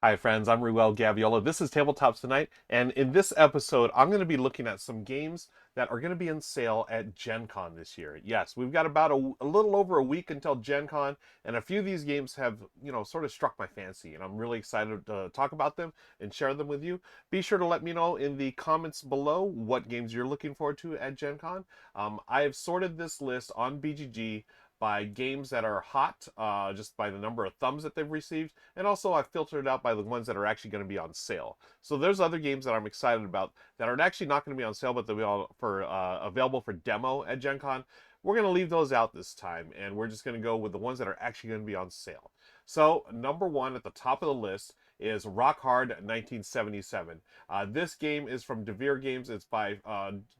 Hi friends, I'm Ruel Gaviola. This is Tabletops Tonight, and in this episode, I'm going to be looking at some games that are going to be on sale at Gen Con this year. Yes, we've got about a little over a week until Gen Con, and a few of these games have, sort of struck my fancy, and I'm really excited to talk about them and share them with you. Be sure to let me know in the comments below what games you're looking forward to at Gen Con. I have sorted this list on BGG by games that are hot, just by the number of thumbs that they've received, and also I filtered it out by the ones that are actually going to be on sale. So there's other games that I'm excited about that are actually not going to be on sale, but they'll be available for demo at Gen Con. We're going to leave those out this time, and we're just going to go with the ones that are actually going to be on sale. So number one at the top of the list is Rock Hard 1977. This game is from DeVere Games. It's by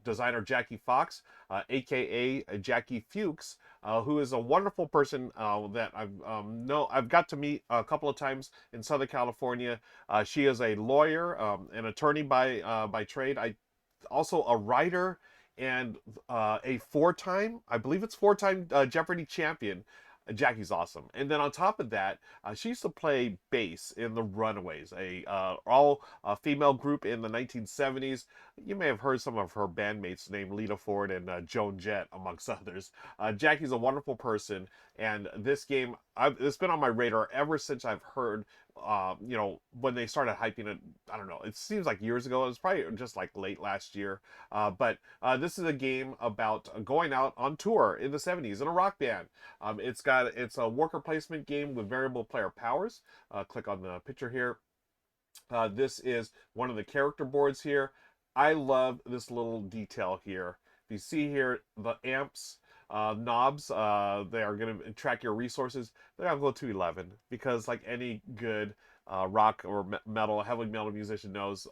designer Jackie Fox, aka Jackie Fuchs, who is a wonderful person that I've got to meet a couple of times in Southern California. She is a lawyer, an attorney by trade. Also a writer and a four-time, I believe it's four-time Jeopardy champion. Jackie's awesome. And then on top of that, she used to play bass in the Runaways, a all female group in the 1970s. You may have heard some of her bandmates named Lita Ford and Joan Jett, amongst others. Jackie's a wonderful person, and this game, it's been on my radar ever since I've heard, when they started hyping it. I don't know, it seems like years ago. It was probably just like late last year. But this is a game about going out on tour in the 70s in a rock band. It's a worker placement game with variable player powers. Click on the picture here. This is one of the character boards here. I love this little detail here. If you see here, the amps, knobs, they are going to track your resources. They're going to go to 11 because, like any good rock or metal, heavy metal musician knows,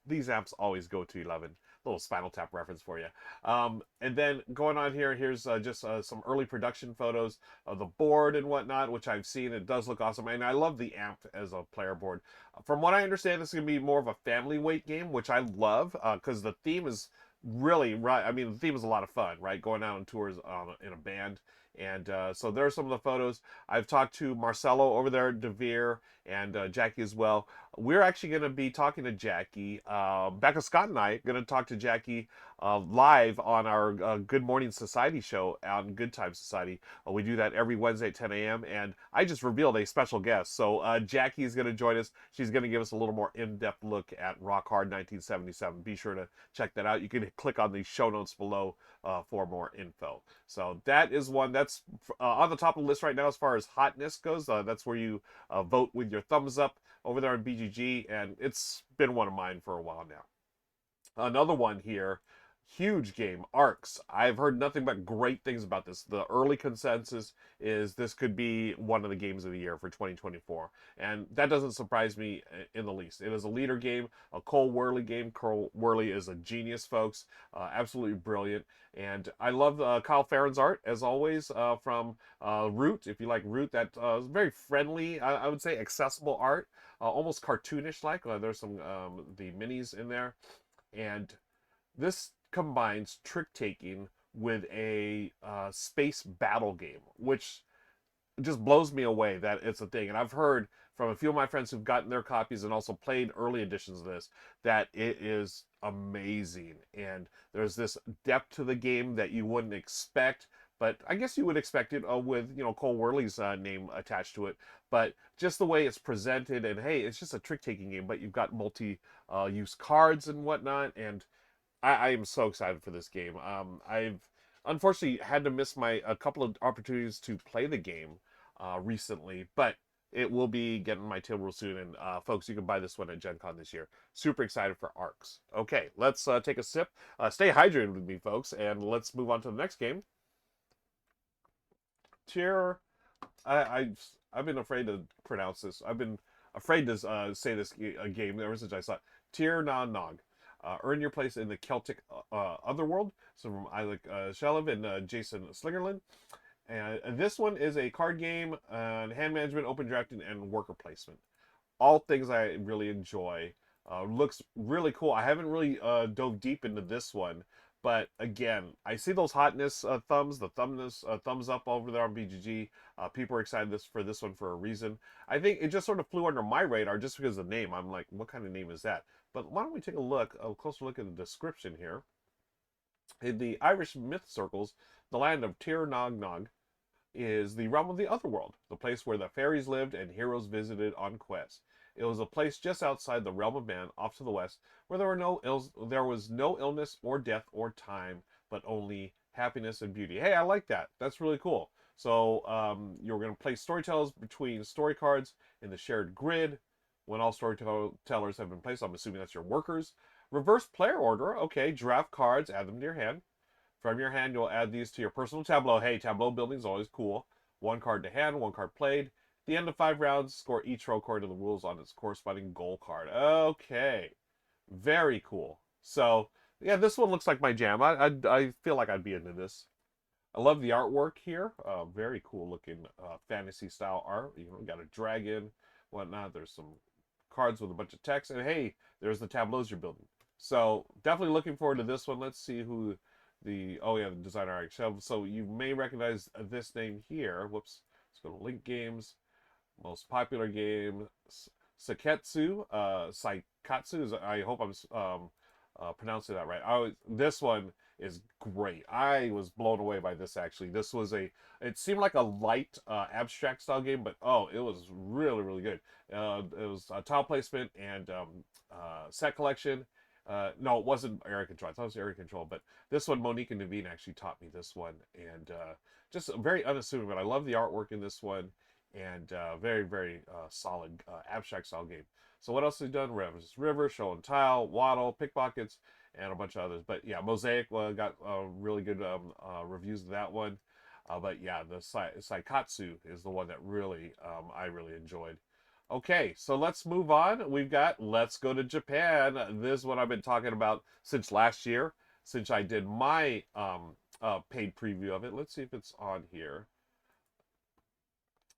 these amps always go to 11. Little Spinal Tap reference for you. And then going on here, here's just some early production photos of the board and whatnot, which I've seen. It does look awesome, and I love the amp as a player board. From what I understand, this is going to be more of a family weight game, which I love because the theme is really right. I mean, the theme is a lot of fun, right? Going out on tours in a band. And so there are some of the photos. I've talked to Marcelo over there at DeVere and Jackie as well. We're actually going to be talking to Jackie. Becca Scott and I are going to talk to Jackie live on our Good Morning Society show on Good Time Society. We do that every Wednesday at 10 a.m. And I just revealed a special guest. So Jackie is going to join us. She's going to give us a little more in-depth look at Rock Hard 1977. Be sure to check that out. You can click on the show notes below for more info. So that is one that's on the top of the list right now as far as hotness goes. That's where you vote with your thumbs up over there on BGG, and it's been one of mine for a while now. Another one here, huge game, Arcs. I've heard nothing but great things about this. The early consensus is this could be one of the games of the year for 2024. And that doesn't surprise me in the least. It is a leader game, a Cole Worley game. Cole Worley is a genius, folks. Absolutely brilliant. And I love Kyle Farron's art, as always, from Root. If you like Root, that is very friendly, I would say, accessible art. Almost cartoonish-like. There's some the minis in there. And this combines trick taking with a space battle game, which just blows me away that it's a thing. And I've heard from a few of my friends who've gotten their copies and also played early editions of this that it is amazing. And there's this depth to the game that you wouldn't expect. But I guess you would expect it with, Cole Worley's name attached to it. But just the way it's presented, and hey, it's just a trick-taking game, but you've got multi-use cards and whatnot, and I am so excited for this game. I've unfortunately had to miss a couple of opportunities to play the game recently, but it will be getting my table soon. And folks, you can buy this one at Gen Con this year. Super excited for Arcs. Okay, let's take a sip. Stay hydrated with me, folks, and let's move on to the next game. Tier. I've been afraid to pronounce this. I've been afraid to say this game ever since I saw it. Tir na Nog. Earn your place in the Celtic Otherworld. So from Isaac Shelev and Jason Slingerland. And this one is a card game, hand management, open drafting, and worker placement. All things I really enjoy. Looks really cool. I haven't really dove deep into this one, But again, I see those hotness thumbs, the thumbs up over there on BGG. People are excited for this one for a reason. I think it just sort of flew under my radar just because of the name. I'm like, what kind of name is that? But why don't we take a closer look at the description here. In the Irish myth circles, the land of Tir Nog Nog is the realm of the otherworld, the place where the fairies lived and heroes visited on quests. It was a place just outside the realm of man, off to the west, where there was no illness or death or time, but only happiness and beauty. Hey, I like that. That's really cool. So you're going to place storytellers between story cards in the shared grid. When all storytellers have been placed, I'm assuming that's your workers. Reverse player order. Okay, draft cards, add them to your hand. From your hand, you'll add these to your personal tableau. Hey, tableau building is always cool. One card to hand, one card played. At the end of 5 rounds, score each row according to the rules on its corresponding goal card. Okay, very cool. So, yeah, this one looks like my jam. I feel like I'd be into this. I love the artwork here. Very cool looking fantasy style art. You know, got a dragon, whatnot. There's some cards with a bunch of text. And hey, there's the tableaus you're building. So, definitely looking forward to this one. Let's see who the designer art. So you may recognize this name here. Whoops. Let's go to Link Games. Most popular game, Saikatsu. Saikatsu. I hope I'm pronouncing that right. This one is great. I was blown away by this actually. It seemed like a light abstract style game, but oh, it was really, really good. It was tile placement and set collection. No, it wasn't area control. I thought it was area control, but this one, Monique and Naveen actually taught me this one, and just very unassuming. But I love the artwork in this one, and very, very solid abstract style game. So what else have we done? River, Show and Tile, Waddle, Pickpockets, and a bunch of others. But yeah, Mosaic got really good reviews of that one. But yeah, the Saikatsu is the one that really I really enjoyed. Okay, so let's move on. We've got Let's Go to Japan. This is what I've been talking about since last year, since I did my paid preview of it. Let's see if it's on here.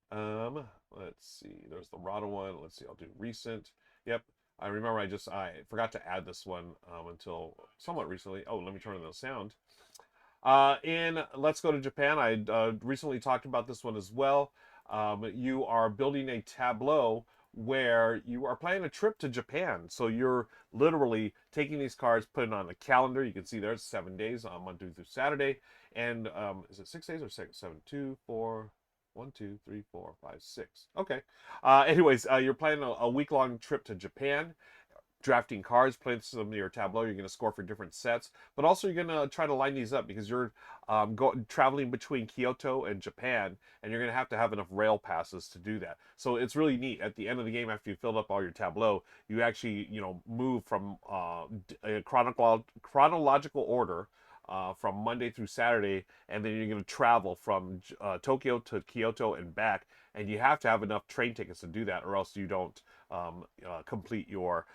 Let's see. There's the Rahdo one. Let's see. I'll do recent. Yep. I remember I forgot to add this one until somewhat recently. Oh, let me turn on the sound. In Let's Go to Japan, I recently talked about this one as well. You are building a tableau where you are planning a trip to Japan. So you're literally taking these cards, putting on a calendar. You can see there's 7 days, Monday through Saturday. And is it 6 days or 7? 2, 4, 1, 2, 3, 4, 5, 6. Okay. Anyways, you're planning a week-long trip to Japan, drafting cards, playing some of your tableau. You're going to score for different sets, but also you're going to try to line these up because you're traveling between Kyoto and Japan, and you're going to have enough rail passes to do that. So it's really neat. At the end of the game, after you filled up all your tableau, you actually move from a chronological order. From Monday through Saturday, and then you're going to travel from Tokyo to Kyoto and back, and you have to have enough train tickets to do that, or else you don't complete your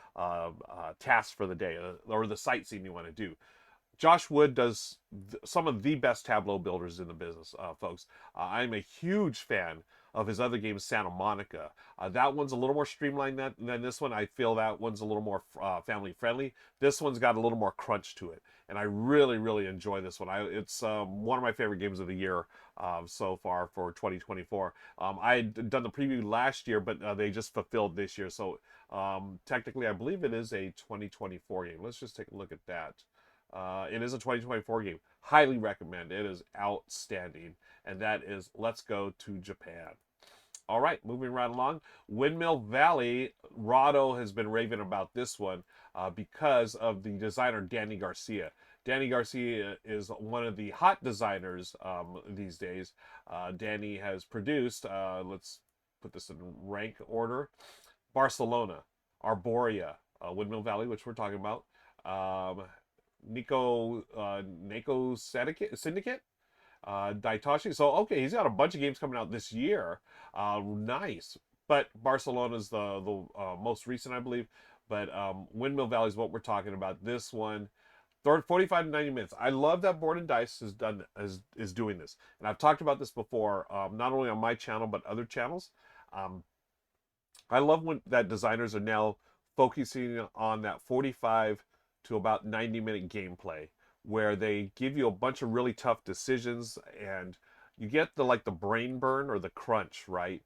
task for the day or the sightseeing you want to do. Josh Wood does some of the best tableau builders in the business, folks. I'm a huge fan of his other game, Santa Monica. That one's a little more streamlined than this one. I feel that one's a little more family friendly. This one's got a little more crunch to it, and I really, really enjoy this one. It's one of my favorite games of the year so far for 2024. I had done the preview last year, but they just fulfilled this year. So technically, I believe it is a 2024 game. Let's just take a look at that. It is a 2024 game. Highly recommend. It is outstanding. And that is Let's Go to Japan. All right, moving right along. Windmill Valley. Rahdo has been raving about this one because of the designer Danny Garcia. Danny Garcia is one of the hot designers these days. Danny has produced, let's put this in rank order, Barcelona, Arborea, Windmill Valley, which we're talking about, Nico Syndicate, Daitashi. So okay, he's got a bunch of games coming out this year. Nice, but Barcelona's the most recent, I believe. But Windmill Valley is what we're talking about. This one, 45 to 90 minutes. I love that Board and Dice is doing this, and I've talked about this before, not only on my channel but other channels. I love when that designers are now focusing on that 45 to about 90-minute gameplay, where they give you a bunch of really tough decisions, and you get the brain burn or the crunch, right?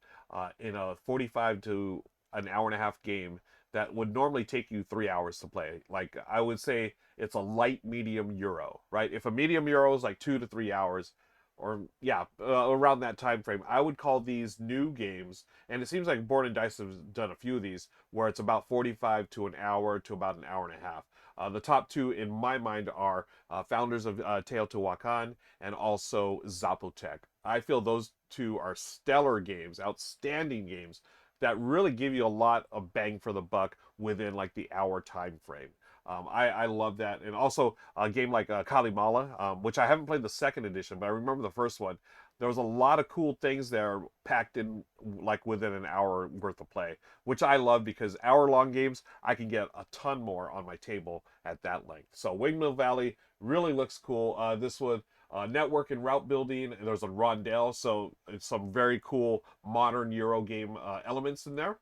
In a 45 to an hour and a half game that would normally take you 3 hours to play. Like I would say it's a light medium Euro, right? If a medium Euro is like 2 to 3 hours, or yeah, around that time frame, I would call these new games. And it seems like Board and Dice has done a few of these where it's about 45 to an hour to about an hour and a half. The top two in my mind are founders of Teotihuacan and also Zapotec. I feel those two are stellar games, outstanding games that really give you a lot of bang for the buck within like the hour time frame. I love that. And also a game like Kalimala, which I haven't played the second edition, but I remember the first one. There was a lot of cool things there packed in like within an hour worth of play, which I love because hour-long games, I can get a ton more on my table at that length. So Windmill Valley really looks cool. This one, network and route building. There's a rondel, so it's some very cool modern Euro game elements in there.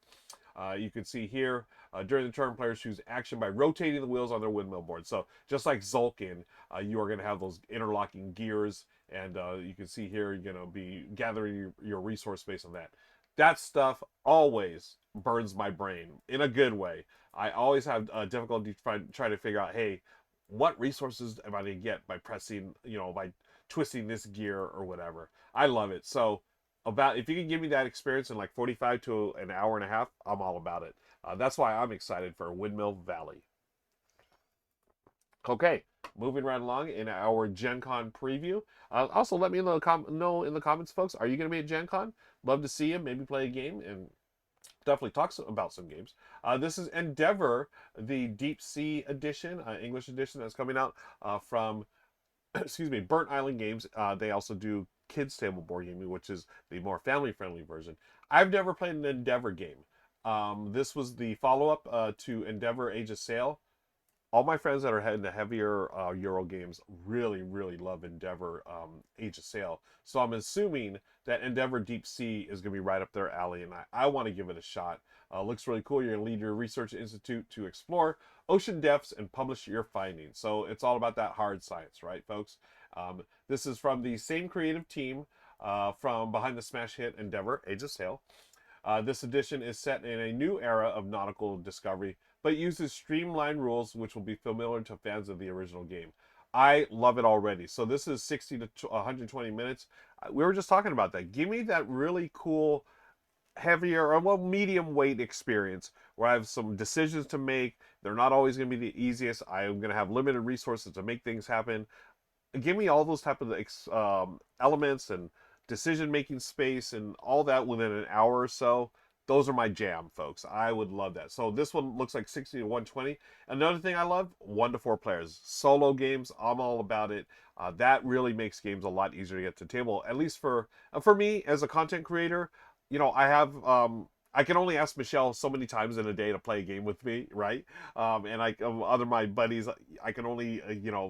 You can see here, during the turn, players choose action by rotating the wheels on their windmill board. So just like Zulkin, you are going to have those interlocking gears, and you can see here you're going to be gathering your resource based on that. That stuff always burns my brain in a good way. I always have difficulty trying to figure out, hey, what resources am I going to get by pressing, by twisting this gear or whatever. I love it. So about if you can give me that experience in like 45 to an hour and a half, I'm all about it. That's why I'm excited for Windmill Valley. Okay, moving right along in our Gen Con preview. Also, let me know in the comments, folks. Are you going to be at Gen Con? Love to see you. Maybe play a game and definitely talk about some games. This is Endeavor, the Deep Sea edition, English edition that's coming out from excuse me, Burnt Island Games. They also do kids table board gaming, which is the more family-friendly version. I've never played an Endeavor game. This was the follow-up to Endeavor Age of Sail. All my friends that are into heavier Euro games really, really love Endeavor Age of Sail. So I'm assuming that Endeavor Deep Sea is going to be right up their alley, and I want to give it a shot. Looks really cool. You're going to lead your research institute to explore ocean depths and publish your findings. So it's all about that hard science, right, folks? This is from the same creative team from behind the smash hit Endeavor Age of Sail. This edition is set in a new era of nautical discovery, but uses streamlined rules which will be familiar to fans of the original game. I love it already. So this is 60 to 120 minutes. We were just talking about that. Give me that really cool, heavier, or well, medium weight experience where I have some decisions to make. They're not always going to be the easiest. I'm going to have limited resources to make things happen. Give me all those type of elements and decision-making space and all that within an hour or so. Those are my jam, folks. I would love that. So this one looks like 60 to 120. Another thing I love, 1 to 4 players. Solo games, I'm all about it. That really makes games a lot easier to get to the table. At least for me as a content creator, I have I can only ask Michelle so many times in a day to play a game with me, right? And other my buddies, I can only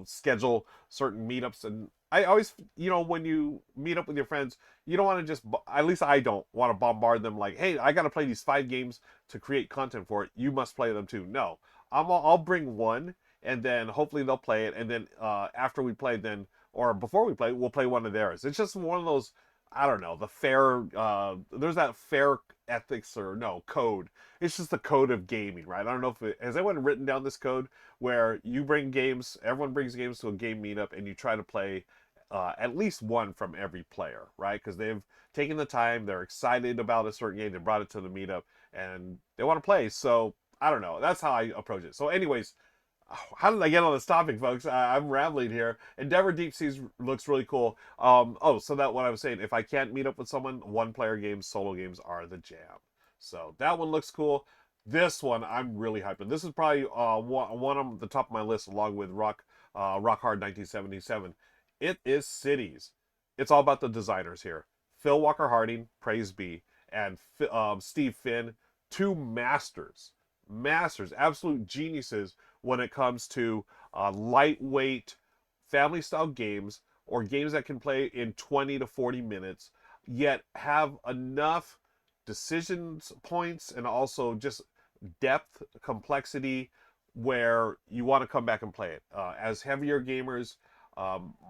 schedule certain meetups, and I always when you meet up with your friends, you don't want to just at least I don't want to bombard them like, hey, I got to play these 5 games to create content for it. You must play them too. No, I'll bring one, and then hopefully they'll play it, and then after we play, then or before we play, we'll play one of theirs. It's just one of those. I don't know, the fair, there's that fair ethics or no, code. It's just the code of gaming, right? I don't know if has anyone written down this code where you bring games, everyone brings games to a game meetup and you try to play at least one from every player, right? Because they've taken the time, they're excited about a certain game, they brought it to the meetup, and they want to play. So, I don't know. That's how I approach it. So anyways, how did I get on this topic, folks? I'm rambling here. Endeavor Deep Seas looks really cool. So that what I was saying, if I can't meet up with someone, 1-player games, solo games are the jam. So that one looks cool. This one I'm really hyping. This is probably one on the top of my list, along with Rock Hard 1977. It is Cities. It's all about the designers here. Phil Walker Harding, praise be, and Steve Finn, 2 masters, absolute geniuses when it comes to lightweight family style games or games that can play in 20 to 40 minutes, yet have enough decisions points and also just depth, complexity, where you want to come back and play it. As heavier gamers,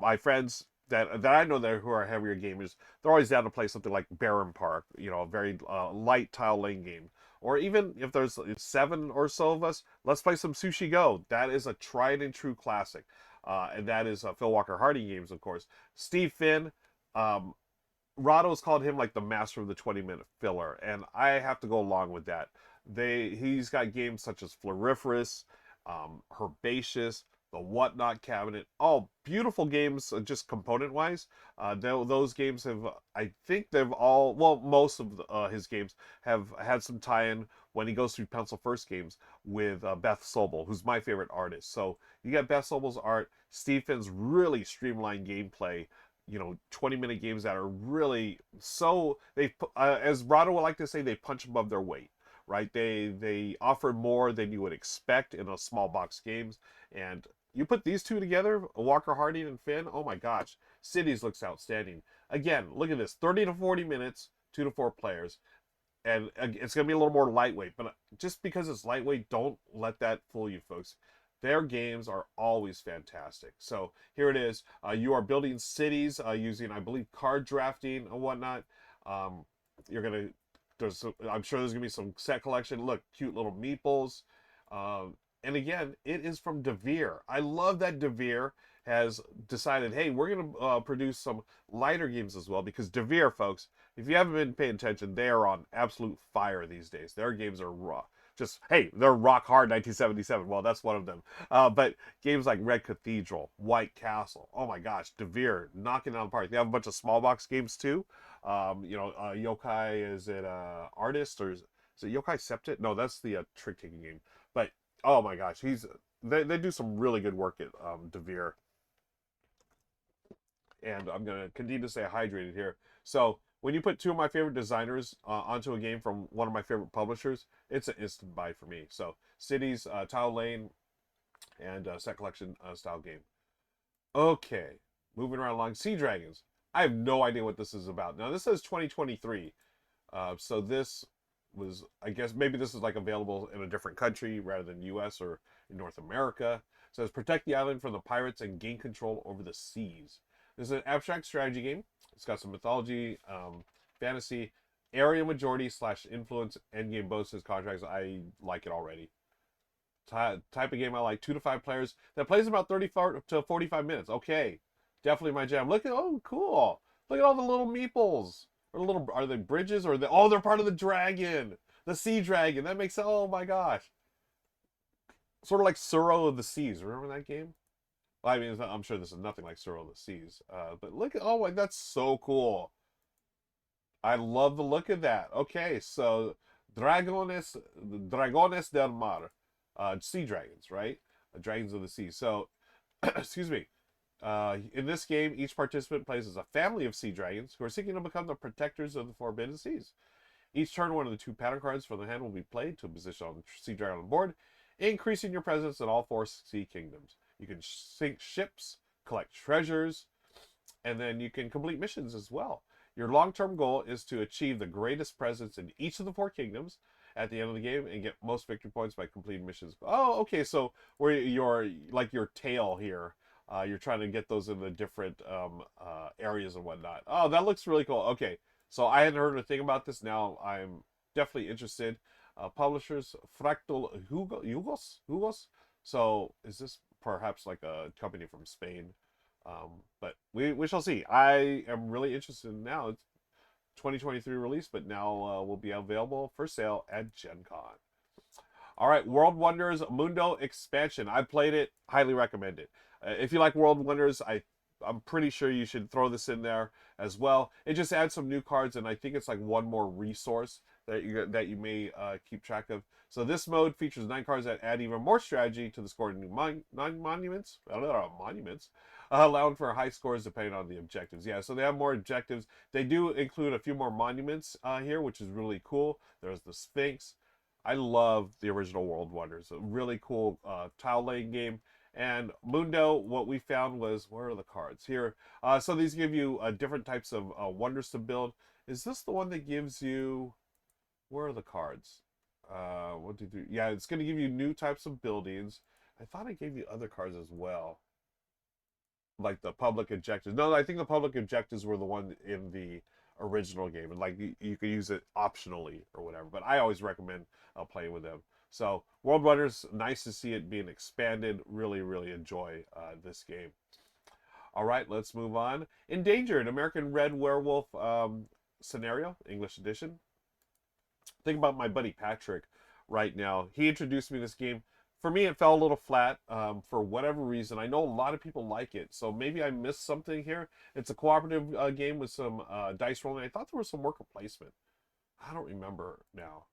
my friends that I know that who are heavier gamers, they're always down to play something like Barren Park, you know, a very light tile laying game. Or even if there's 7 or so of us, let's play some Sushi Go. That is a tried and true classic. And that is Phil Walker Hardy games, of course. Steve Finn, um, Rahdo's called him like the master of the 20-minute filler, and I have to go along with that. He's got games such as Floriferous, Herbaceous, the Whatnot Cabinet, all beautiful games, just component wise. Those games have, I think they've all, well, most of his games have had some tie-in when he goes through Pencil First games with Beth Sobel, who's my favorite artist. So you got Beth Sobel's art, Steve Finn's really streamlined gameplay, 20-minute games that are really so they as Rahdo would like to say, they punch above their weight, right? They offer more than you would expect in a small box games, and you put these two together, Walker Hardy and Finn, oh my gosh, Cities looks outstanding. Again, look at this, 30 to 40 minutes, 2 to 4 players, and it's going to be a little more lightweight, but just because it's lightweight, don't let that fool you, folks. Their games are always fantastic. So here it is. You are building cities using, I believe, card drafting and whatnot. You're gonna. I'm sure there's gonna be some set collection. Look, cute little meeples. And again, it is from Devere. I love that Devere has decided, hey, we're gonna produce some lighter games as well, because Devere, folks, if you haven't been paying attention, they are on absolute fire these days. Their games are raw. Just, hey, they're rock hard 1977. Well, that's one of them. But games like Red Cathedral, White Castle, oh my gosh, Devere knocking it out of the park. They have a bunch of small box games too. Yokai, is it Artist, or is it Yokai Septet? No, that's the trick taking game. But oh my gosh, they do some really good work at Devere. And I'm gonna continue to stay hydrated here. So when you put two of my favorite designers onto a game from one of my favorite publishers, it's an instant buy for me. So Cities, Tile Lane, and Set Collection style game. Okay, moving right along. Sea Dragons. I have no idea what this is about. Now this says 2023, so this was, I guess maybe this is like available in a different country rather than U.S. or in North America. It says protect the island from the pirates and gain control over the seas. This is an abstract strategy game. It's got some mythology, fantasy, area majority / influence, endgame bonuses, contracts. I like it already. Type of game I like, 2 to 5 players. That plays about 34 to 45 minutes. Okay, definitely my jam. Look at, oh, cool. Look at all the little meeples. Are they bridges, or they're part of the dragon, the sea dragon. That makes, oh my gosh. Sort of like Suro of the Seas. Remember that game? I mean, I'm sure this is nothing like Suro of the Seas. But look at, oh, that's so cool. I love the look of that. Okay, so Dragones del Mar. Sea dragons, right? Dragons of the sea. So, excuse me. In this game, each participant plays as a family of sea dragons who are seeking to become the protectors of the Forbidden Seas. Each turn, one of the 2 pattern cards from the hand will be played to a position on the sea dragon on the board, increasing your presence in all 4 sea kingdoms. You can sink ships, collect treasures, and then you can complete missions as well. Your long-term goal is to achieve the greatest presence in each of the 4 kingdoms at the end of the game and get most victory points by completing missions. Oh, okay, so where you're like your tail here, you're trying to get those in the different areas and whatnot. Oh, that looks really cool. Okay, so I hadn't heard a thing about this. Now I'm definitely interested. Publishers, Fractal Jugos. So is this perhaps like a company from Spain? But we shall see. I am really interested now. It's 2023 release, but now will be available for sale at Gen Con. All right, World Wonders Mundo Expansion. I played it, highly recommend it. If you like World Wonders, I'm pretty sure you should throw this in there as well. It just adds some new cards, and I think it's like one more resource that you may keep track of. So this mode features 9 cards that add even more strategy to the score of new monuments, allowing for high scores depending on the objectives. Yeah, so they have more objectives. They do include a few more monuments here, which is really cool. There's the Sphinx. I love the original World Wonders. A really cool tile laying game. And Mundo, what we found was, where are the cards? Here. So these give you different types of wonders to build. Is this the one that gives you, where are the cards? What did you? Yeah, it's going to give you new types of buildings. I thought I gave you other cards as well, like the public objectives. No, I think the public objectives were the one in the original game, and like you could use it optionally or whatever. But I always recommend playing with them. So World Runners, nice to see it being expanded. Really, really enjoy this game. All right, let's move on. Endangered American Red Werewolf scenario, English edition. Think about my buddy Patrick right now. He introduced me to this game. For me, it fell a little flat for whatever reason. I know a lot of people like it, so maybe I missed something here. It's a cooperative game with some dice rolling. I thought there was some worker placement. I don't remember now.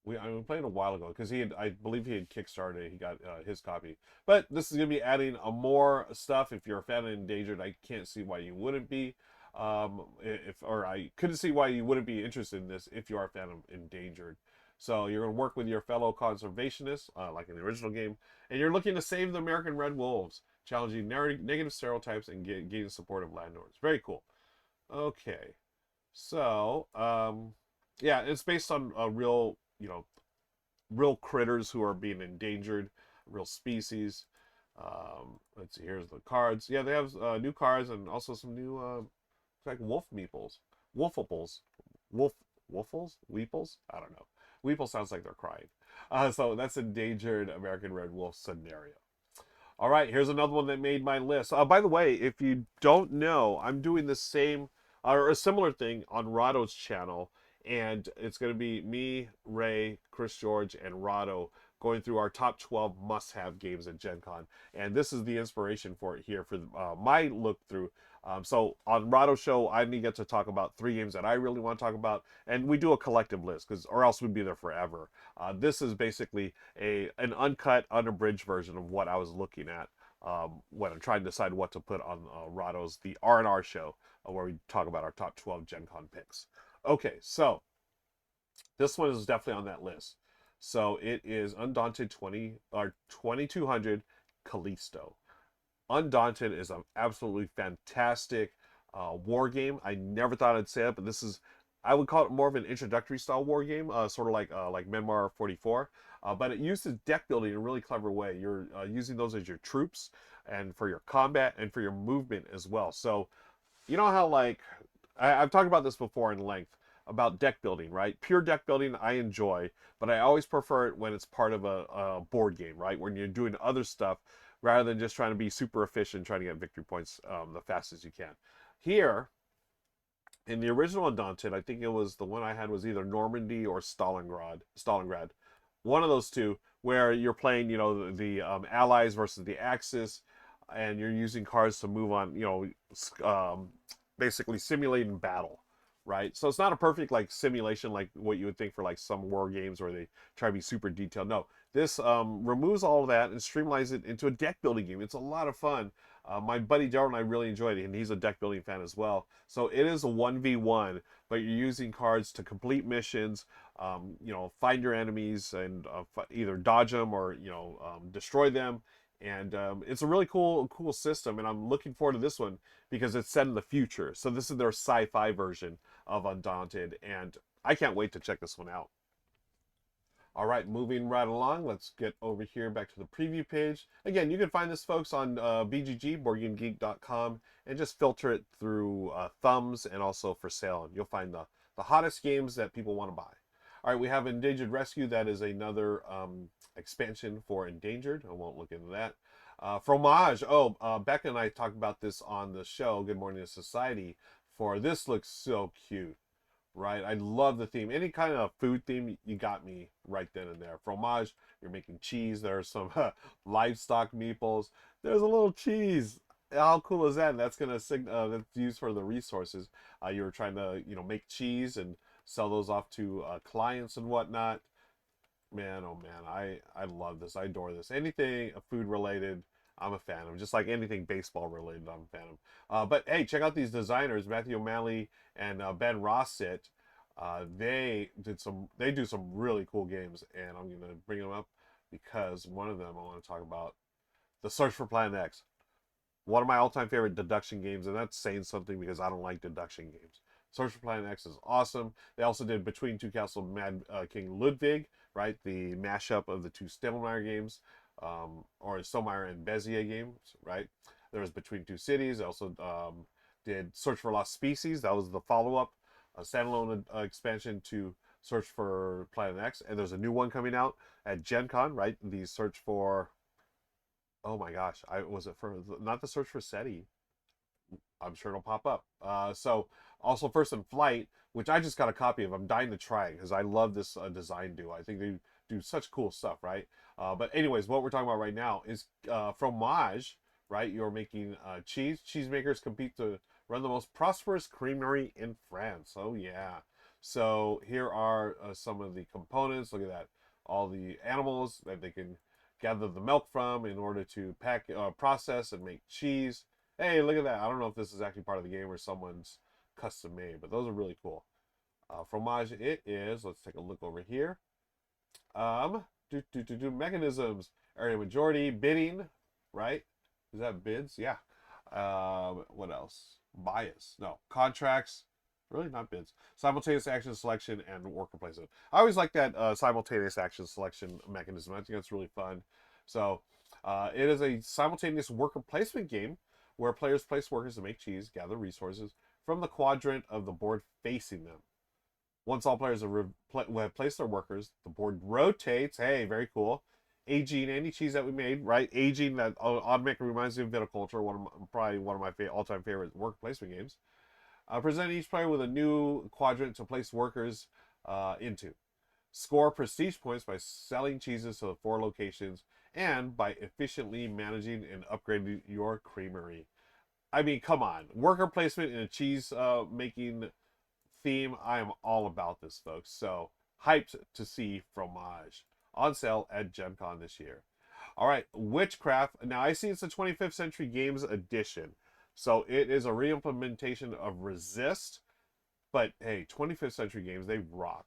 I played a while ago because I believe he had kickstarted. He got his copy. But this is going to be adding more stuff. If you're a fan of Endangered, I can't see why you wouldn't be. I couldn't see why you wouldn't be interested in this if you are a fan of Endangered. So you're going to work with your fellow conservationists, like in the original game, and you're looking to save the American red wolves, challenging negative stereotypes and gaining support of landowners. Very cool. Okay, so yeah, it's based on a real, real critters who are being endangered, real species. Let's see. Here's the cards. Yeah, they have new cards and also some new like wolf meeples, wolfables, wolf wolfles, weeples. I don't know. Weeple sounds like they're crying. So that's endangered American red wolf scenario. All right, here's another one that made my list. By the way, if you don't know, I'm doing the same or a similar thing on Rahdo's channel, and it's going to be me, Ray, Chris George, and Rahdo going through our top 12 must-have games at Gen Con. And this is the inspiration for it here for my look through. So on Rahdo's show, I only get to talk about 3 games that I really want to talk about, and we do a collective list, or else we'd be there forever. This is basically an uncut, unabridged version of what I was looking at when I'm trying to decide what to put on Rahdo's the R&R show, where we talk about our top 12 Gen Con picks. Okay, so this one is definitely on that list. So it is Undaunted 2200 Callisto. Undaunted is an absolutely fantastic war game. I never thought I'd say it, but this is, I would call it more of an introductory style war game, sort of like Memoir 44. But it uses deck building in a really clever way. You're using those as your troops and for your combat and for your movement as well. So you know how like I've talked about this before in length about deck building, right? Pure deck building I enjoy, but I always prefer it when it's part of a board game, right? When you're doing other stuff rather than just trying to be super efficient, trying to get victory points the fastest you can. Here, in the original Undaunted, I think it was the one I had was either Normandy or Stalingrad. One of those two, where you're playing, the Allies versus the Axis, and you're using cards to move on, basically simulating battle, right? So it's not a perfect like simulation like what you would think for like some war games where they try to be super detailed. No, this removes all of that and streamlines it into a deck building game. It's a lot of fun. My buddy Daryl and I really enjoyed it, and he's a deck building fan as well. So it is a 1v1, but you're using cards to complete missions, find your enemies and either dodge them or, destroy them. And it's a really cool system, and I'm looking forward to this one because it's set in the future. So this is their sci-fi version of Undaunted, and I can't wait to check this one out. All right, moving right along, let's get over here back to the preview page. Again, you can find this, folks, on BGG, BoardGameGeek.com, and just filter it through thumbs and also for sale, and you'll find the hottest games that people want to buy. All right, we have Endangered Rescue. That is another expansion for Endangered. I won't look into that. Fromage. Oh, Becca and I talked about this on the show, Good Morning to Society, for this looks so cute, right? I love the theme. Any kind of food theme, you got me right then and there. Fromage, you're making cheese. There's some livestock meeples. There's a little cheese. How cool is that? And that's gonna that's used for the resources. You were trying to make cheese and sell those off to clients and whatnot. Man, oh man, I love this. I adore this. Anything food related, I'm a fan of. Just like anything baseball related, I'm a fan of. But hey, check out these designers, Matthew O'Malley and Ben Rossett. They do some really cool games, and I'm gonna bring them up because one of them I want to talk about, The Search for Planet X. One of my all-time favorite deduction games, and that's saying something because I don't like deduction games. Search for Planet X is awesome. They also did Between Two Castles, Mad King Ludwig, right? The mashup of the two Stonemaier games, or Stonemaier and Bezier games, right? There was Between Two Cities. I also did Search for Lost Species. That was the follow-up, a standalone expansion to Search for Planet X. And there's a new one coming out at Gen Con, right? The Search for, oh my gosh, I was it for not the Search for SETI. I'm sure it'll pop up. So also First in Flight, which I just got a copy of. I'm dying to try it because I love this design duo. I think they do such cool stuff, right? But anyways, what we're talking about right now is fromage, right? You're making cheese. Cheesemakers compete to run the most prosperous creamery in France. Oh yeah. So here are some of the components. Look at that. All the animals that they can gather the milk from in order to process and make cheese. Hey, look at that. I don't know if this is actually part of the game or someone's custom made, but those are really cool. Fromage, it is. Let's take a look over here. Mechanisms. Area majority, bidding, right? Is that bids? Yeah. What else? Bias. No. Contracts. Really not bids. Simultaneous action selection and worker placement. I always like that simultaneous action selection mechanism. I think that's really fun. So it is a simultaneous worker placement game where players place workers to make cheese, gather resources from the quadrant of the board facing them. Once all players have placed their workers, the board rotates. Hey, very cool. Aging any cheese that we made, right? Aging, that automatically reminds me of viticulture, probably one of my all-time favorite worker placement games. Present each player with a new quadrant to place workers into. Score prestige points by selling cheeses to the 4 locations and by efficiently managing and upgrading your creamery. I mean, come on. Worker placement in a cheese making theme. I am all about this, folks. So, hyped to see Fromage on sale at Gen Con this year. All right, Witchcraft. Now, I see it's a 25th Century Games edition. So, it is a re-implementation of Resist. But, hey, 25th Century Games, they rock,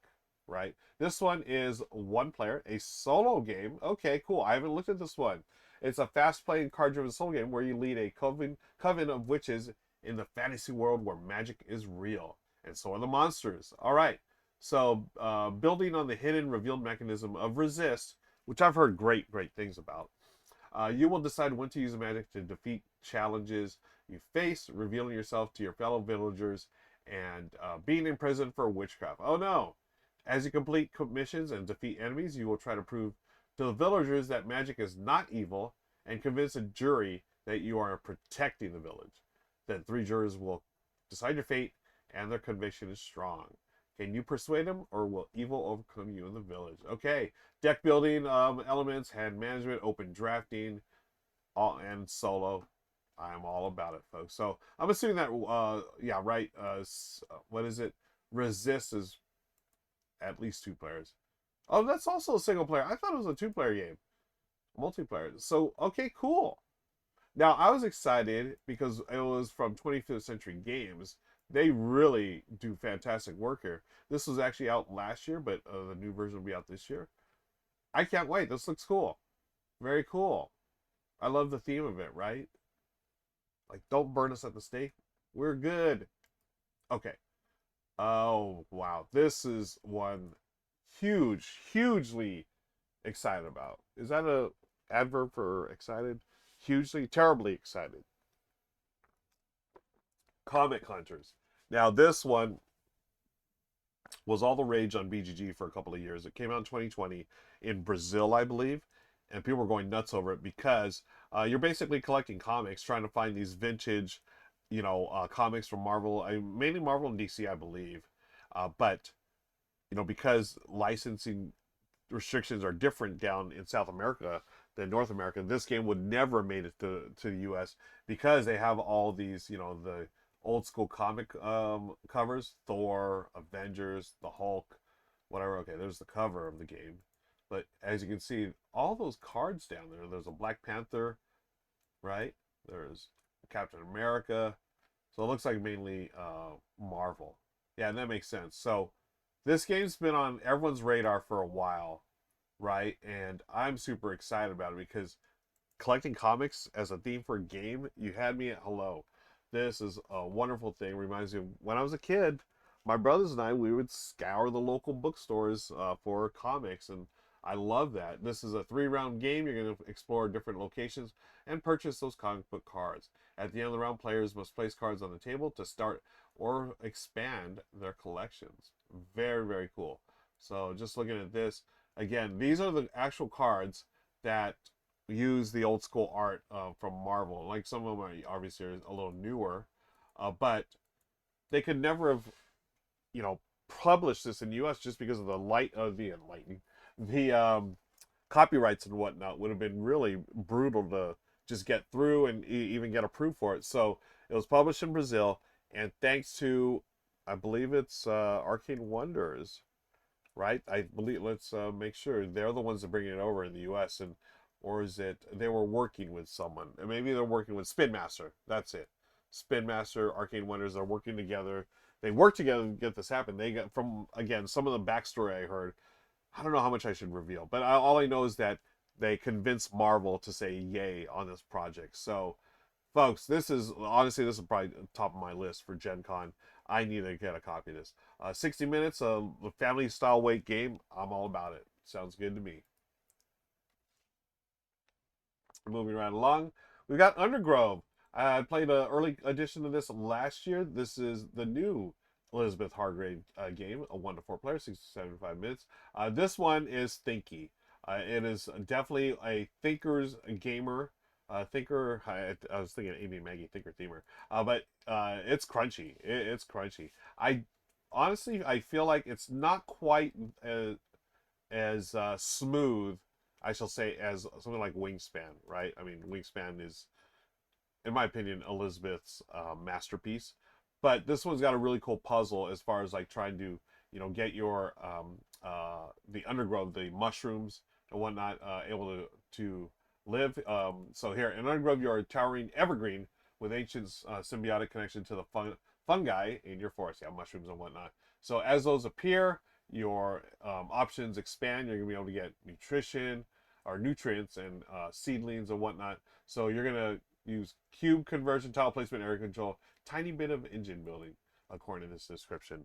right? This one is one player, a solo game. Okay, cool. I haven't looked at this one. It's a fast-playing, card-driven solo game where you lead a coven of witches in the fantasy world where magic is real. And so are the monsters. All right. So, building on the hidden, revealed mechanism of Resist, which I've heard great things about, you will decide when to use the magic to defeat challenges you face, revealing yourself to your fellow villagers, and being imprisoned for witchcraft. Oh no! As you complete missions and defeat enemies, you will try to prove to the villagers that magic is not evil and convince a jury that you are protecting the village. Then 3 jurors will decide your fate, and their conviction is strong. Can you persuade them, or will evil overcome you in the village? Okay, deck building elements, hand management, open drafting, and solo. I'm all about it, folks. So I'm assuming that, yeah, right. What is it? Resist is at least 2 players. Oh, that's also a single player. I thought it was a 2-player game, multiplayer. So okay, cool. Now I was excited because it was from 25th Century Games. They really do fantastic work here. This was actually out last year, but the new version will be out this year. I can't wait. This looks cool. Very cool. I love the theme of it, right? Like, don't burn us at the stake. We're good. Okay. Oh, wow. This is one hugely excited about. Is that a adverb for excited? Hugely, terribly excited. Comic Hunters. Now, this one was all the rage on BGG for a couple of years. It came out in 2020 in Brazil, I believe, and people were going nuts over it because you're basically collecting comics, trying to find these vintage, comics from Marvel, mainly Marvel and DC, I believe. But, because licensing restrictions are different down in South America than North America, this game would never have made it to the U.S. because they have all these, the old school comic covers, Thor, Avengers, the Hulk, whatever. Okay, there's the cover of the game. But as you can see, all those cards down there, there's a Black Panther, right? There's Captain America. So it looks like mainly Marvel. Yeah, and that makes sense. So this game's been on everyone's radar for a while, right? And I'm super excited about it because collecting comics as a theme for a game, you had me at hello. This is a wonderful thing. Reminds me of when I was a kid, my brothers and I, we would scour the local bookstores for comics, and I love that. This is a 3-round game. You're going to explore different locations and purchase those comic book cards. At the end of the round, players must place cards on the table to start or expand their collections. Very, very cool. So just looking at this, again, these are the actual cards that use the old school art from Marvel. Like some of them are obviously a little newer, but they could never have, published this in the U.S. just because of the enlightening, the copyrights and whatnot would have been really brutal to just get through and even get approved for it. So it was published in Brazil, and thanks to, I believe it's Arcane Wonders, right? I believe, let's make sure they're the ones that bring it over in the U.S. and or is it they were working with someone? And maybe they're working with Spin Master. That's it. Spin Master, Arcane Wonders are working together. They work together to get this happen. They got from again some of the backstory I heard. I don't know how much I should reveal, but all I know is that they convinced Marvel to say yay on this project. So, folks, this is probably top of my list for Gen Con. I need to get a copy of this. 60 minutes, a family style weight game. I'm all about it. Sounds good to me. Moving right along, we've got Undergrove. I played an early edition of this last year. This is the new Elizabeth Hargrave game, a 1 to 4 player, 60 to 75 minutes. This one is Thinky. It is definitely a thinker's gamer. Thinker, I was thinking Amy and Maggie, Thinker Themer. But it's crunchy. It's crunchy. I honestly, I feel like it's not quite as smooth, I shall say, as something like Wingspan, right? I mean, Wingspan is, in my opinion, Elizabeth's masterpiece. But this one's got a really cool puzzle as far as like trying to, get your the undergrowth, the mushrooms and whatnot, able to live. So here in Undergrowth, you're a towering evergreen with ancient symbiotic connection to the fungi in your forest. Yeah, mushrooms and whatnot. So as those appear, your options expand. You're gonna be able to get nutrition or nutrients and seedlings and whatnot. So you're gonna use cube conversion, tile placement, area control, tiny bit of engine building, according to this description.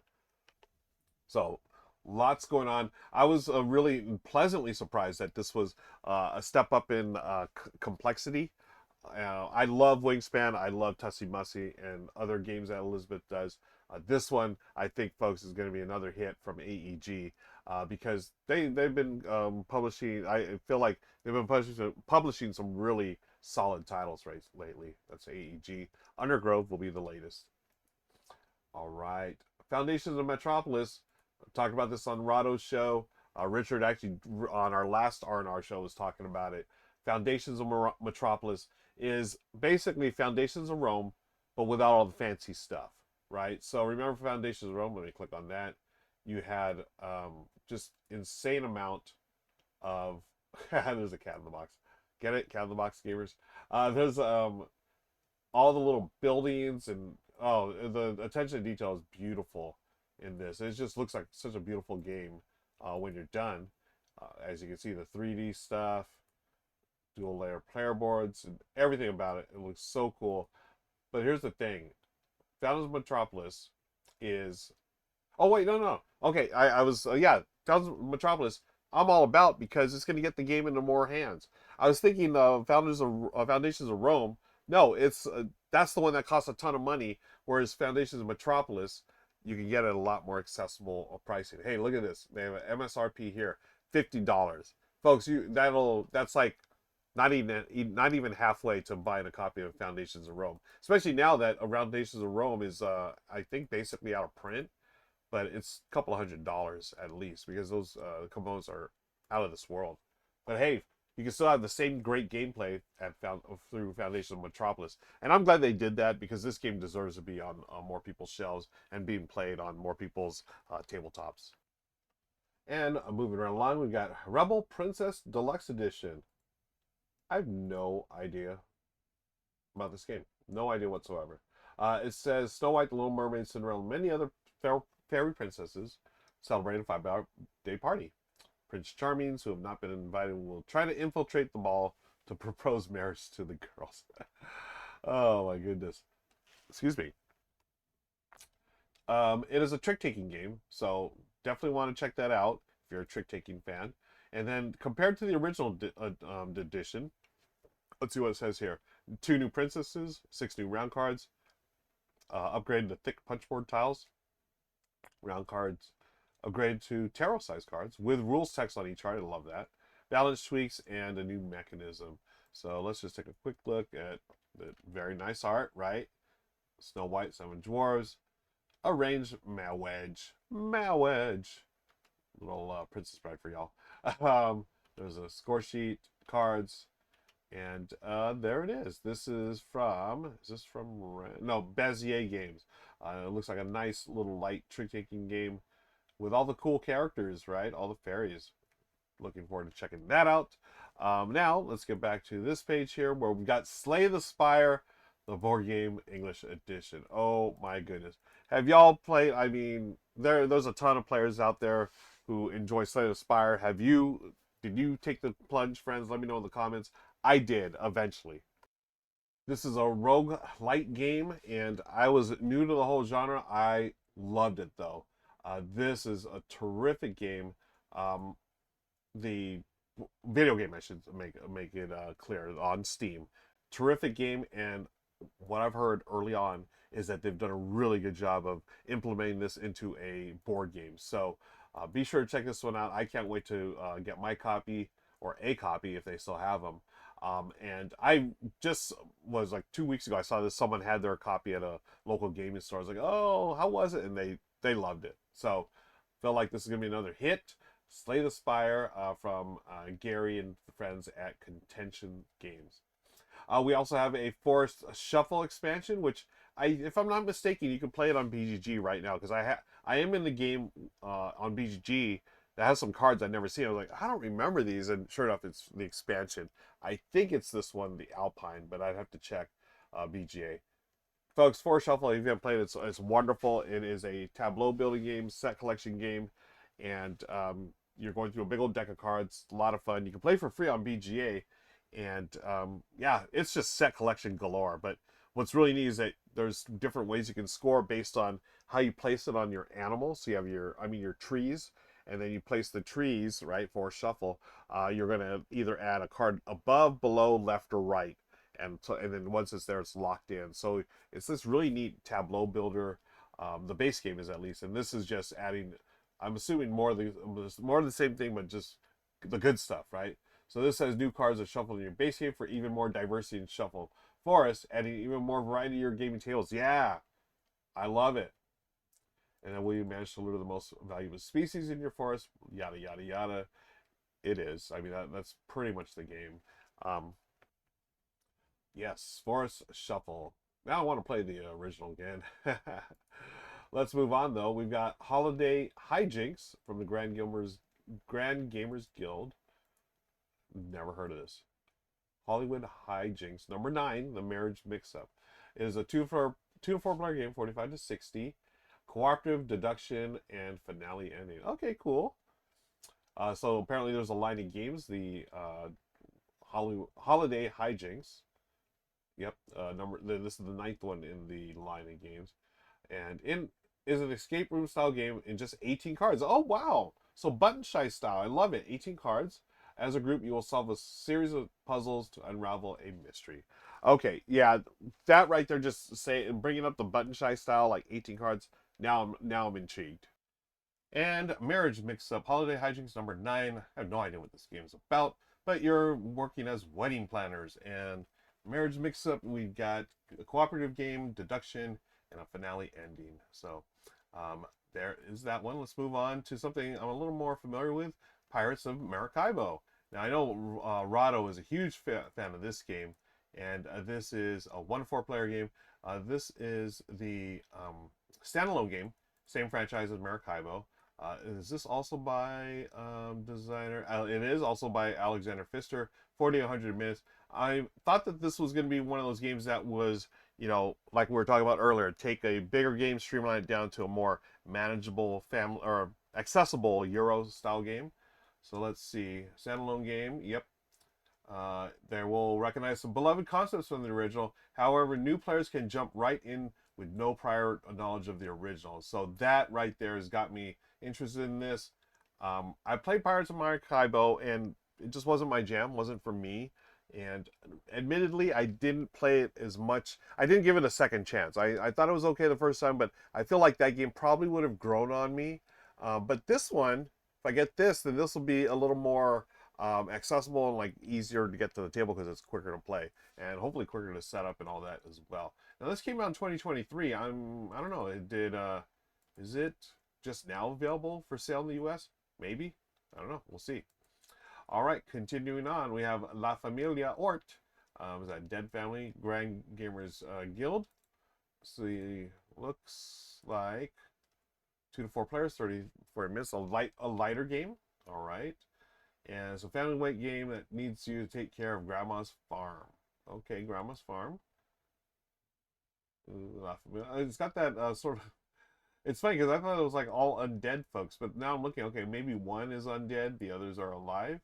So lots going on. I was really pleasantly surprised that this was a step up in complexity. I love Wingspan. I love Tussie Mussy and other games that Elizabeth does. This one, I think, folks, is going to be another hit from AEG because they've been publishing. I feel like they've been publishing some really solid titles lately. That's AEG. Undergrowth will be the latest. All right, Foundations of Metropolis. Talked about this on Rahdo's show. Richard actually on our last R&R show was talking about it. Foundations of Metropolis is basically Foundations of Rome, but without all the fancy stuff, right? So remember Foundations of Rome, let me click on that. You had just insane amount of, there's a cat in the box. Get it? Cat in the box gamers. There's all the little buildings and, the attention to detail is beautiful in this. It just looks like such a beautiful game when you're done. As you can see, the 3D stuff, dual layer player boards, and everything about it. It looks so cool. But here's the thing. Fountains of Metropolis is... Oh, wait, no. Okay, I was... yeah, Fountains of Metropolis, I'm all about because it's going to get the game into more hands. I was thinking of Foundations of Rome. No, it's that's the one that costs a ton of money, whereas Foundations of Metropolis, you can get it at a lot more accessible pricing. Hey, look at this. They have an MSRP here, $50. Folks, that's like not even halfway to buying a copy of Foundations of Rome. Especially now that Foundations of Rome is I think basically out of print, but it's a couple of $100 at least because those components are out of this world. But hey, you can still have the same great gameplay through Foundation of Metropolis. And I'm glad they did that because this game deserves to be on more people's shelves and being played on more people's tabletops. And moving right along, we've got Rebel Princess Deluxe Edition. I have no idea about this game. No idea whatsoever. It says Snow White, the Little Mermaid, Cinderella, and many other fairy princesses celebrate a 5-day party. Prince Charmings, who have not been invited, will try to infiltrate the ball to propose marriage to the girls. Oh my goodness. Excuse me. It is a trick-taking game, so definitely want to check that out if you're a trick-taking fan. And then compared to the original edition, let's see what it says here. 2 new princesses, 6 new round cards, upgraded to thick punchboard tiles, round cards, upgraded to tarot-sized cards with rules text on each card. I love that. Balance tweaks and a new mechanism. So let's just take a quick look at the very nice art, right? Snow White, 7 dwarves, arranged Mawedge, little Princess Bride for y'all. There's a score sheet, cards, and there it is. This is from, no, Bezier Games. It looks like a nice little light trick-taking game with all the cool characters, right? All the fairies. Looking forward to checking that out. Now, let's get back to this page here where we've got Slay the Spire, the board game English edition. Oh my goodness. Have y'all played? I mean, there's a ton of players out there who enjoy Slay the Spire. Did you take the plunge, friends? Let me know in the comments. I did, eventually. This is a roguelite game, and I was new to the whole genre. I loved it, though. This is a terrific game. The video game, I should make it clear, on Steam. Terrific game, and what I've heard early on is that they've done a really good job of implementing this into a board game. So be sure to check this one out. I can't wait to get my copy, or a copy if they still have them. And I just was like 2 weeks ago, I saw this, someone had their copy at a local gaming store. I was like, oh, how was it? And they loved it. So felt like this is gonna be another hit. Slay the Spire from Gary and friends at Contention Games. We also have a Forest Shuffle expansion, which if I'm not mistaken, you can play it on BGG right now, because I am in the game on BGG that has some cards I've never seen. I was like, I don't remember these, and sure enough, it's the expansion. I think it's this one, the Alpine, but I'd have to check BGA. Folks, Forest Shuffle, if you haven't played it, it's wonderful. It is a tableau building game, set collection game, and you're going through a big old deck of cards. A lot of fun. You can play for free on BGA, and yeah, it's just set collection galore. But what's really neat is that there's different ways you can score based on how you place it on your animals. So you have your trees, and then you place the trees, right, for shuffle. You're going to either add a card above, below, left, or right. And then once it's there, it's locked in. So it's this really neat tableau builder. The base game is, at least, and this is just adding, I'm assuming, more of the same thing, but just the good stuff, right? So this has new cards that shuffle in your base game for even more diversity in shuffle forest, adding even more variety to your gaming tables. Yeah, I love it. And then will you manage to lure the most valuable species in your forest? Yada yada yada. It is. I mean, that's pretty much the game. Yes, Forest Shuffle. Now I want to play the original again. Let's move on, though. We've got Holiday Hijinks from the Grand Gamers Guild. Never heard of this. Hollywood Hijinks number 9, the Marriage Mix-Up. It is a 2 to 4 player game, 45 to 60. Cooperative, deduction, and finale ending. Okay, cool. So apparently there's a line of games. The Holiday Hijinks. Yep, this is the 9th one in the line of games, and is an escape room style game in just 18 cards. Oh wow! So button shy style. I love it. 18 cards. As a group, you will solve a series of puzzles to unravel a mystery. Okay, yeah, that right there, just bringing up the button shy style, like 18 cards. Now I'm intrigued. And Marriage Mix-Up, Holiday Hijinks number 9. I have no idea what this game is about, but you're working as wedding planners. And Marriage Mix-Up, we've got a cooperative game, deduction, and a finale ending. So there is that one. Let's move on to something I'm a little more familiar with, Pirates of Maracaibo. Now, I know Rahdo is a huge fan of this game, and this is a 1-4 player game. This is the standalone game, same franchise as Maracaibo. Is this also by designer? It is also by Alexander Pfister. 40 100 minutes. I thought that this was going to be one of those games that was, like we were talking about earlier, take a bigger game, streamline it down to a more manageable family or accessible Euro style game. So let's see, standalone game. Yep. They will recognize some beloved concepts from the original. However, new players can jump right in with no prior knowledge of the original. So that right there has got me interested in this. I played Pirates of Maracaibo, and it just wasn't my jam, wasn't for me. And admittedly, I didn't play it as much. I didn't give it a second chance. I thought it was okay the first time, but I feel like that game probably would have grown on me. But this one, if I get this, then this will be a little more accessible and like easier to get to the table because it's quicker to play and hopefully quicker to set up and all that as well. Now this came out in 2023. I don't know. It did. Is it just now available for sale in the U.S.? Maybe. I don't know. We'll see. All right, continuing on, we have La Familia Ort. Is that Dead Family Grand Gamers Guild? See, looks like 2 to 4 players, 30 40 minutes. A lighter game. All right, and it's a family weight game that needs you to take care of Grandma's farm. Okay, Grandma's farm. La Familia. It's got that sort of. It's funny because I thought it was like all undead folks, but now I'm looking. Okay, maybe one is undead, the others are alive.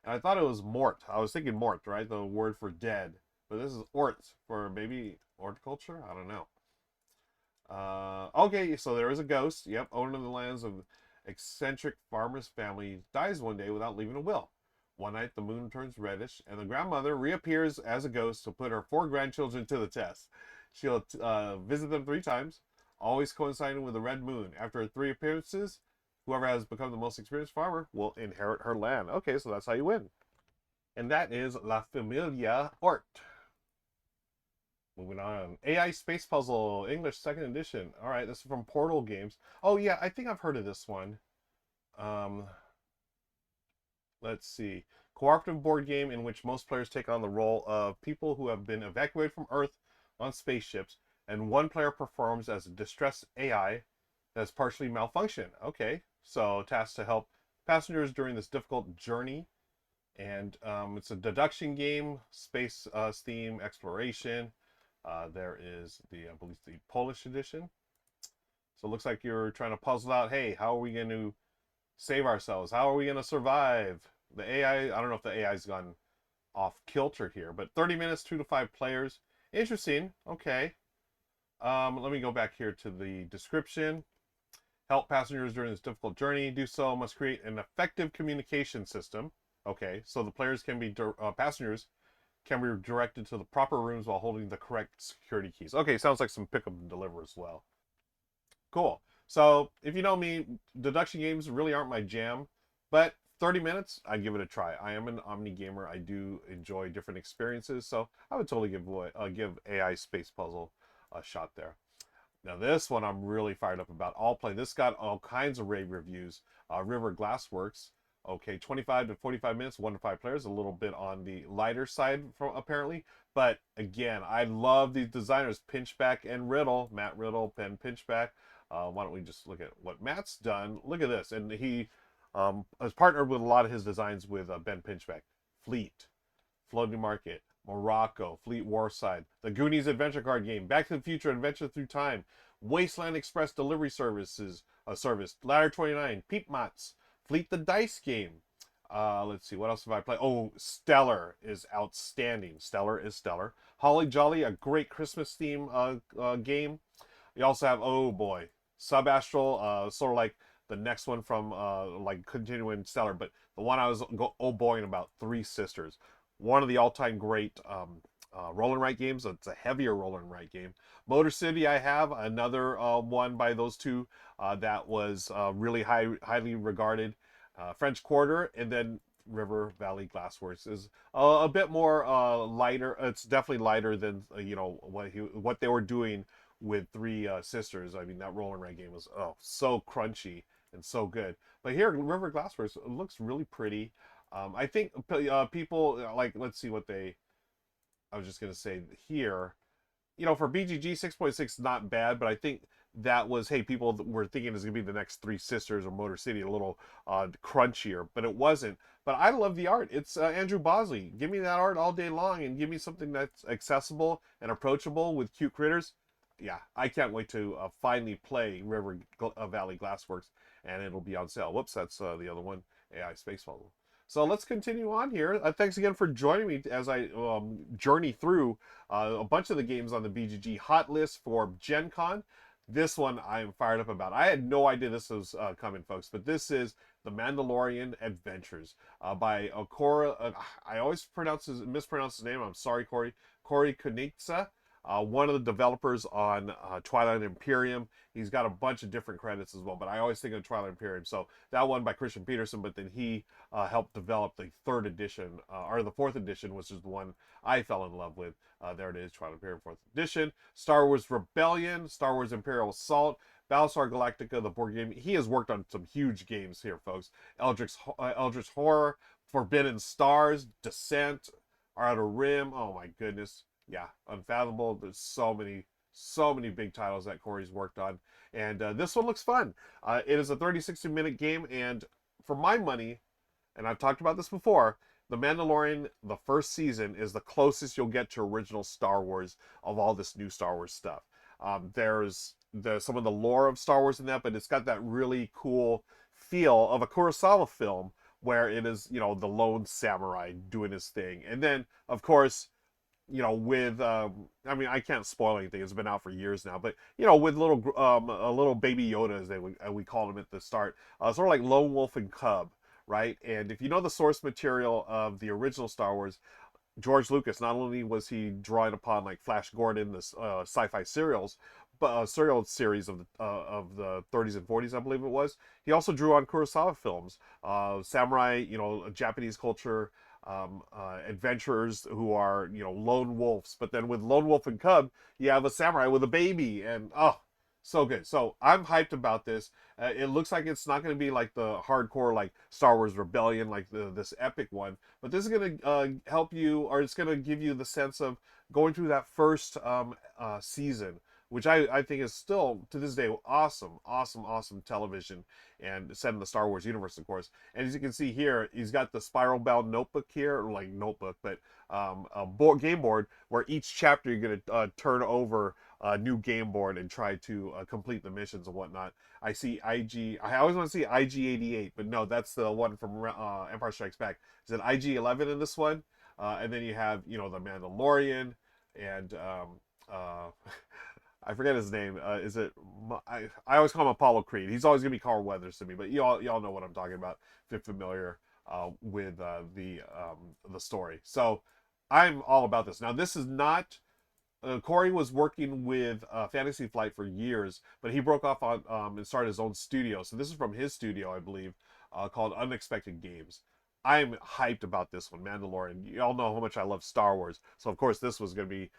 And I thought it was mort. I was thinking mort, right? The word for dead. But this is ort for maybe horticulture? I don't know. Okay, so there is a ghost. Yep, owner of the lands of eccentric farmer's family dies one day without leaving a will. One night the moon turns reddish, and the grandmother reappears as a ghost to put her 4 grandchildren to the test. She'll visit them 3 times, always coinciding with the red moon. After her 3 appearances, whoever has become the most experienced farmer will inherit her land. Okay, so that's how you win. And that is La Familia Ort. Moving on. AI Space Puzzle, English 2nd edition. All right, this is from Portal Games. Oh, yeah, I think I've heard of this one. Let's see. Cooperative board game in which most players take on the role of people who have been evacuated from Earth on spaceships, and one player performs as a distressed AI that's partially malfunctioned. Okay, so tasked to help passengers during this difficult journey. And it's a deduction game, space theme, exploration. There is I believe the Polish edition. So it looks like you're trying to puzzle out, hey, how are we going to save ourselves? How are we going to survive? The AI, I don't know if the AI's gone off kilter here, but 30 minutes, 2 to 5 players. Interesting. Okay. Let me go back here to the description. Help passengers during this difficult journey. Do so must create an effective communication system. Okay, so the players can be passengers can be directed to the proper rooms while holding the correct security keys. Okay, sounds like some pick up and deliver as well. Cool. So if you know me, deduction games really aren't my jam, but 30 minutes, I'd give it a try. I am an Omni gamer. I do enjoy different experiences, so I would totally give AI Space Puzzle a shot there. Now this one I'm really fired up about. I'll play. This got all kinds of rave reviews. River Glassworks. Okay, 25 to 45 minutes, 1 to 5 players. A little bit on the lighter side, apparently. But again, I love these designers, Pinchback and Riddle. Matt Riddle, Ben Pinchback. Why don't we just look at what Matt's done? Look at this. And he has partnered with a lot of his designs with Ben Pinchback. Fleet, Floating Market, Morocco, Fleet Warside, the Goonies adventure card game, Back to the Future Adventure Through Time, Wasteland Express Delivery Services, Ladder 29, Peep Mots, Fleet the Dice game. Let's see, what else have I played? Oh, Stellar is outstanding. Stellar is stellar. Holly Jolly, a great Christmas theme game. You also have, oh boy, Subastral, sort of like the next one from like continuing Stellar, but the one I was oh boying about, Three Sisters. One of the all-time great roll and write games. It's a heavier roll and write game. Motor City, I have another one by those two that was really highly regarded. French Quarter, and then River Valley Glassworks is a bit more lighter. It's definitely lighter than what they were doing with Three Sisters. I mean, that roll and write game was so crunchy and so good. But here, River Glassworks looks really pretty. I think people like, let's see what they. I was just gonna say here, for BGG 6.6, not bad, but I think that was, hey, people were thinking it's gonna be the next Three Sisters or Motor City, a little crunchier, but it wasn't. But I love the art. It's Andrew Bosley. Give me that art all day long, and give me something that's accessible and approachable with cute critters. Yeah, I can't wait to finally play River Valley Glassworks, and it'll be on sale. Whoops, that's the other one, AI Space Puzzle. So let's continue on here. Thanks again for joining me as I journey through a bunch of the games on the BGG hot list for Gen Con. This one I am fired up about. I had no idea this was coming, folks, but this is The Mandalorian Adventures by Okora. I always mispronounce his name. I'm sorry, Corey. Corey Kunitsa, one of the developers on Twilight Imperium. He's got a bunch of different credits as well, but I always think of Twilight Imperium. So that one by Christian Peterson, but then he helped develop the third edition, or the fourth edition, which is the one I fell in love with. There it is, Twilight Imperium fourth edition. Star Wars Rebellion, Star Wars Imperial Assault, Battlestar Galactica, the board game. He has worked on some huge games here, folks. Eldritch Horror, Forbidden Stars, Descent, Outer Rim. Oh my goodness. Yeah, Unfathomable. There's so many big titles that Corey's worked on. And this one looks fun. It is a 30-60 minute game, and for my money, and I've talked about this before, The Mandalorian, the first season, is the closest you'll get to original Star Wars of all this new Star Wars stuff. There's some of the lore of Star Wars in that, but it's got that really cool feel of a Kurosawa film where it is, you know, the lone samurai doing his thing. And then, of course, you know, with I mean, I can't spoil anything. It's been out for years now, but you know, with a little baby Yoda, as we called him at the start, sort of like Lone Wolf and Cub, right? And if you know the source material of the original Star Wars, George Lucas, not only was he drawing upon like Flash Gordon, this sci-fi serials, but serial series of the 30s and 40s, I believe it was. He also drew on Kurosawa films, samurai, you know, Japanese culture, adventurers who are, you know, lone wolves. But then with Lone Wolf and Cub, you have a samurai with a baby, and oh, so good. So I'm hyped about this. It looks like it's not going to be like the hardcore like Star Wars Rebellion, like this epic one, but this is going to help you, or it's going to give you the sense of going through that first season, which I think is still to this day awesome television, and set in the Star Wars universe, of course. And as you can see here, he's got the spiral bound notebook here, or like notebook, but game board where each chapter you're going to turn over a new game board and try to complete the missions and whatnot. I see IG. I always want to see IG-88, but no, that's the one from Empire Strikes Back. Is it IG-11 in this one? And then you have, you know, the Mandalorian and I forget his name. Is it? I always call him Apollo Creed. He's always gonna be Carl Weathers to me, but y'all know what I'm talking about if you're familiar with the story. So I'm all about this. Now this is not. Corey was working with Fantasy Flight for years, but he broke off on and started his own studio. So this is from his studio, I believe, called Unexpected Games. I'm hyped about this one, Mandalorian. Y'all know how much I love Star Wars, so of course this was going to be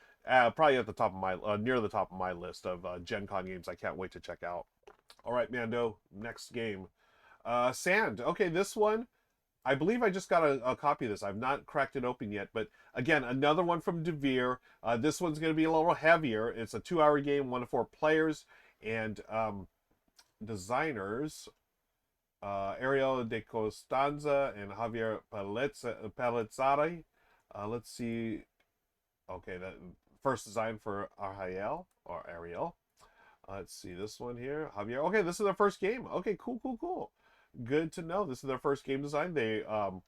probably at the top of my near the top of my list of Gen Con games I can't wait to check out. All right, Mando, next game, Sand. Okay, this one I believe I just got a copy of this. I've not cracked it open yet, but again, another one from Devere. This one's going to be a little heavier. It's a 2-hour game, 1 to 4 players, and designers Ariel de Costanza and Javier Palezzari. Let's see. Okay, that first design for Ariel. Let's see this one here, Javier. Okay, this is their first game. Okay, cool. Good to know. This is their first game design. I'm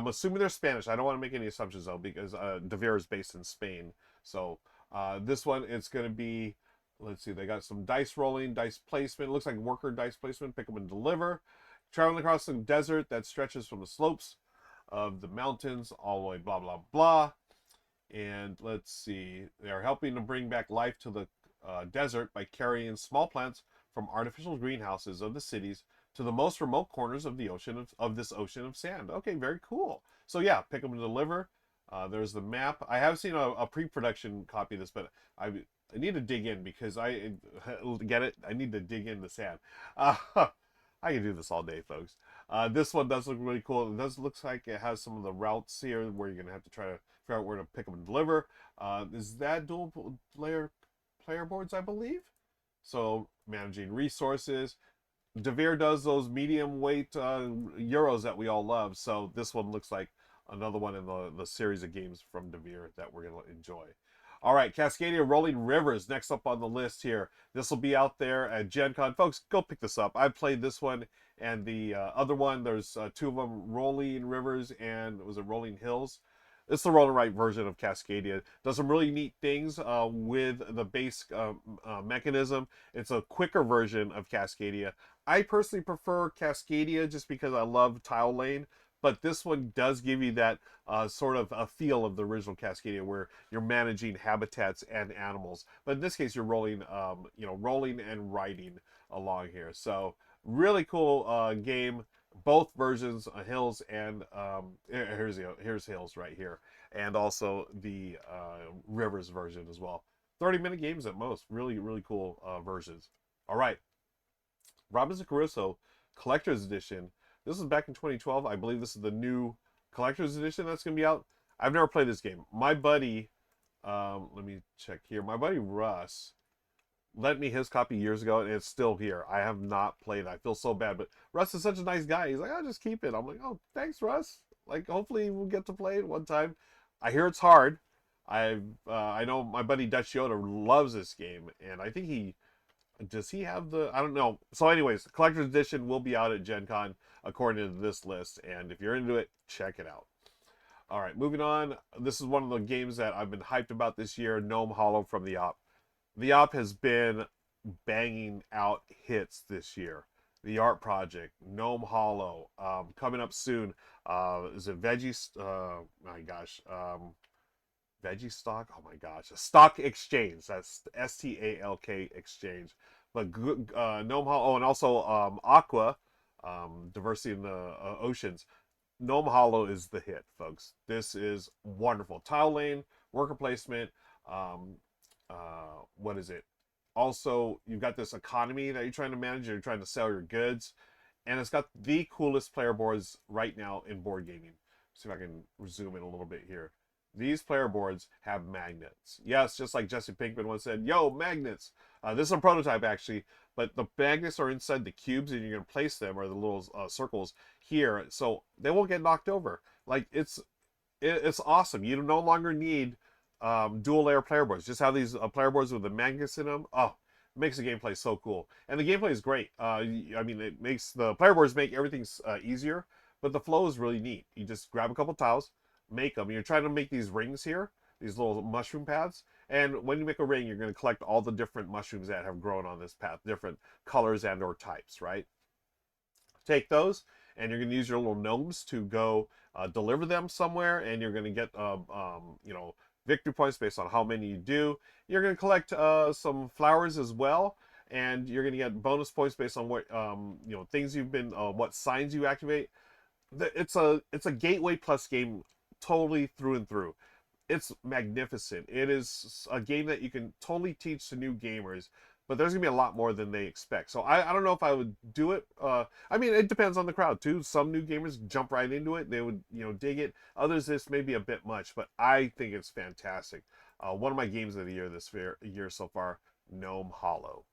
assuming they're Spanish. I don't want to make any assumptions though, because Devere is based in Spain. So this one, it's going to be, let's see, they got some dice rolling, dice placement. It looks like worker dice placement, pick up and deliver. Traveling across the desert that stretches from the slopes of the mountains all the way, blah, blah, blah. And let's see, they're helping to bring back life to the desert by carrying small plants from artificial greenhouses of the cities to the most remote corners of the ocean of this ocean of sand. Okay, very cool. So yeah, pick up and deliver. There's the map. I have seen a pre-production copy of this, but I need to dig in because I get it. I need to dig in the sand. I can do this all day, folks. This one does look really cool. It does looks like it has some of the routes here where you're gonna have to try to figure out where to pick up and deliver. Is that dual player boards, I believe? So managing resources. Devere does those medium weight Euros that we all love. So this one looks like another one in the series of games from Devere that we're gonna enjoy. All right, Cascadia Rolling Rivers next up on the list here. This will be out there at Gen Con. Folks, go pick this up. I played this one and the other one. There's two of them, Rolling Rivers and was it Rolling Hills? It's the roll and write version of Cascadia. Does some really neat things with the base mechanism. It's a quicker version of Cascadia. I personally prefer Cascadia just because I love tile lane, but this one does give you that sort of a feel of the original Cascadia, where you're managing habitats and animals. But in this case, you're rolling, rolling and writing along here. So really cool game. Both versions, Hills and here's Hills right here, and also the Rivers version as well. 30-minute games at most. Really, really cool versions. All right, Robinson Crusoe Collector's Edition. This is back in 2012. I believe this is the new Collector's Edition that's going to be out. I've never played this game. My buddy, let me check here. My buddy Russ lent me his copy years ago, and it's still here. I have not played it. I feel so bad, but Russ is such a nice guy. He's like, I'll just keep it. I'm like, oh, thanks, Russ. Like, hopefully we'll get to play it one time. I hear it's hard. I know my buddy Dutch Yoda loves this game, and I think does he have the, I don't know. So anyways, the Collector's Edition will be out at Gen Con according to this list, and if you're into it, check it out. All right, moving on. This is one of the games that I've been hyped about this year, Gnome Hollow from the Op. The Op has been banging out hits this year. The Art Project, Gnome Hollow, coming up soon. Is it Veggie? My gosh, Veggie Stock. Oh my gosh, a Stock Exchange. That's Stalk Exchange. But Gnome Hollow. Oh, and also Aqua, diversity in the oceans. Gnome Hollow is the hit, folks. This is wonderful. Tile lane, worker placement. What is it? Also, you've got this economy that you're trying to manage. You're trying to sell your goods, and it's got the coolest player boards right now in board gaming. See if I can zoom in a little bit here. These player boards have magnets. Yes, just like Jesse Pinkman once said, yo, magnets. This is a prototype, actually, but the magnets are inside the cubes, and you're going to place them, or the little circles here, so they won't get knocked over. Like, it's awesome. You no longer need dual layer player boards. Just have these player boards with the magnets in them. Oh, it makes the gameplay so cool. And the gameplay is great. I mean, it makes the player boards make everything easier, but the flow is really neat. You just grab a couple tiles, make them. You're trying to make these rings here, these little mushroom paths. And when you make a ring, you're going to collect all the different mushrooms that have grown on this path, different colors and or types, right? Take those, and you're going to use your little gnomes to go deliver them somewhere, and you're going to get, victory points based on how many you do. You're going to collect some flowers as well, and you're going to get bonus points based on what things you've been, what signs you activate. It's a gateway plus game, totally through and through. It's magnificent. It is a game that you can totally teach to new gamers, but there's gonna be a lot more than they expect. So I don't know if I would do it. I mean, it depends on the crowd too. Some new gamers jump right into it. They would, dig it. Others, this may be a bit much, but I think it's fantastic. One of my games of the year this year so far, Gnome Hollow.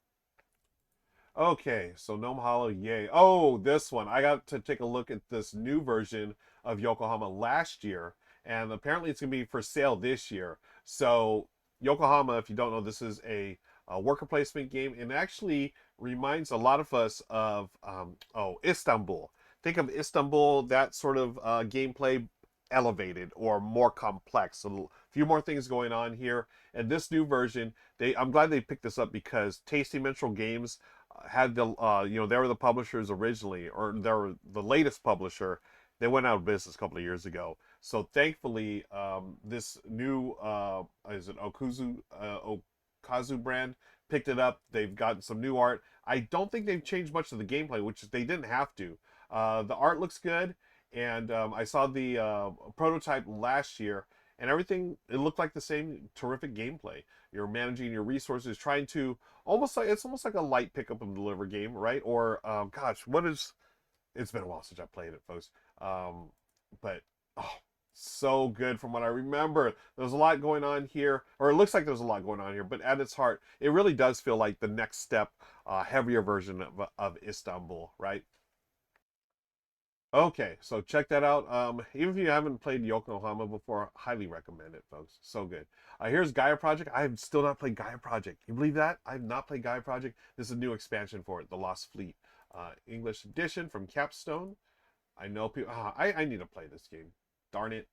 Okay, so Gnome Hollow, yay. Oh, this one. I got to take a look at this new version of Yokohama last year, and apparently it's going to be for sale this year. So, Yokohama, if you don't know, this is a worker placement game, and actually reminds a lot of us of, Istanbul. Think of Istanbul, that sort of gameplay, elevated or more complex. A few more things going on here. And this new version, I'm glad they picked this up, because Tasty Minstrel Games had the they were the publishers originally, or they were the latest publisher. They went out of business a couple of years ago. So thankfully, this new is it Okazu brand picked it up. They've gotten some new art. I don't think they've changed much of the gameplay, which they didn't have to. The art looks good, and I saw the prototype last year, and everything, it looked like the same terrific gameplay. You're managing your resources, trying to it's almost like a light pick up and deliver game, right? Or gosh, it's been a while since I played it, folks. But oh, so good from what I remember. There's a lot going on here, or it looks like there's a lot going on here, but at its heart, it really does feel like the next step, heavier version of Istanbul, right? Okay, so check that out. Even if you haven't played Yokohama before, highly recommend it, folks. So good. Here's Gaia Project. I have still not played Gaia Project. You believe that? I have not played Gaia Project. This is a new expansion for it, The Lost Fleet, English edition from Capstone. I know people. I need to play this game. Darn it!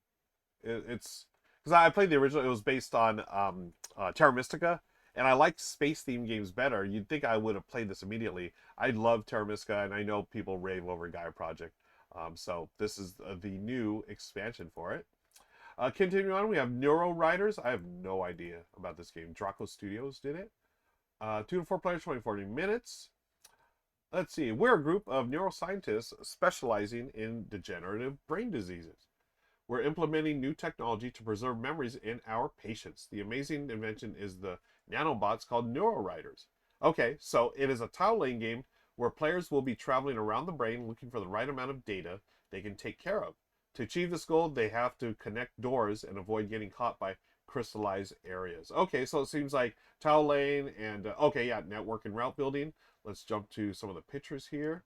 It's because I played the original. It was based on Terra Mystica, and I like space themed games better. You'd think I would have played this immediately. I love Terra Mystica, and I know people rave over Gaia Project. So this is the new expansion for it. Continuing on, we have Neuro Riders. I have no idea about this game. Draco Studios did it. 2 to 4 players, 20-40 minutes. Let's see. We're a group of neuroscientists specializing in degenerative brain diseases. We're implementing new technology to preserve memories in our patients. The amazing invention is the nanobots called NeuroRiders. Okay, so it is a tile laying game where players will be traveling around the brain looking for the right amount of data they can take care of. To achieve this goal, they have to connect doors and avoid getting caught by crystallized areas. Okay, so it seems like tile laying and, okay, yeah, network and route building. Let's jump to some of the pictures here.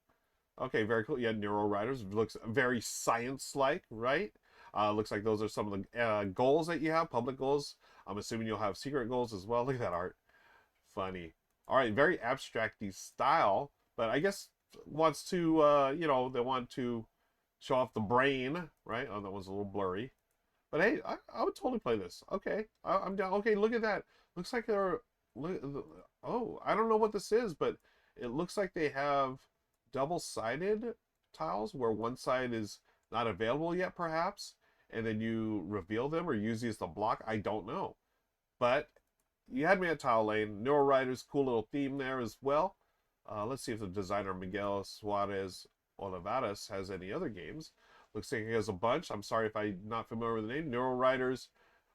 Okay, very cool. Yeah, Neuro Riders looks very science-like, right? Looks like those are some of the goals that you have, public goals. I'm assuming you'll have secret goals as well. Look at that art. Funny. All right, very abstracty style, but I guess wants to, they want to show off the brain, right? Oh, that one's a little blurry. But hey, I would totally play this. Okay, I'm down. Okay, look at that. Looks like they're. Oh, I don't know what this is, but it looks like they have double-sided tiles where one side is not available yet, perhaps, and then you reveal them or use these to block. I don't know, but you had me at Tile Lane. Neuro Riders, cool little theme there as well. Let's see if the designer Miguel Suarez Olivares has any other games. Looks like he has a bunch. I'm sorry if I'm not familiar with the name. Neuro Riders,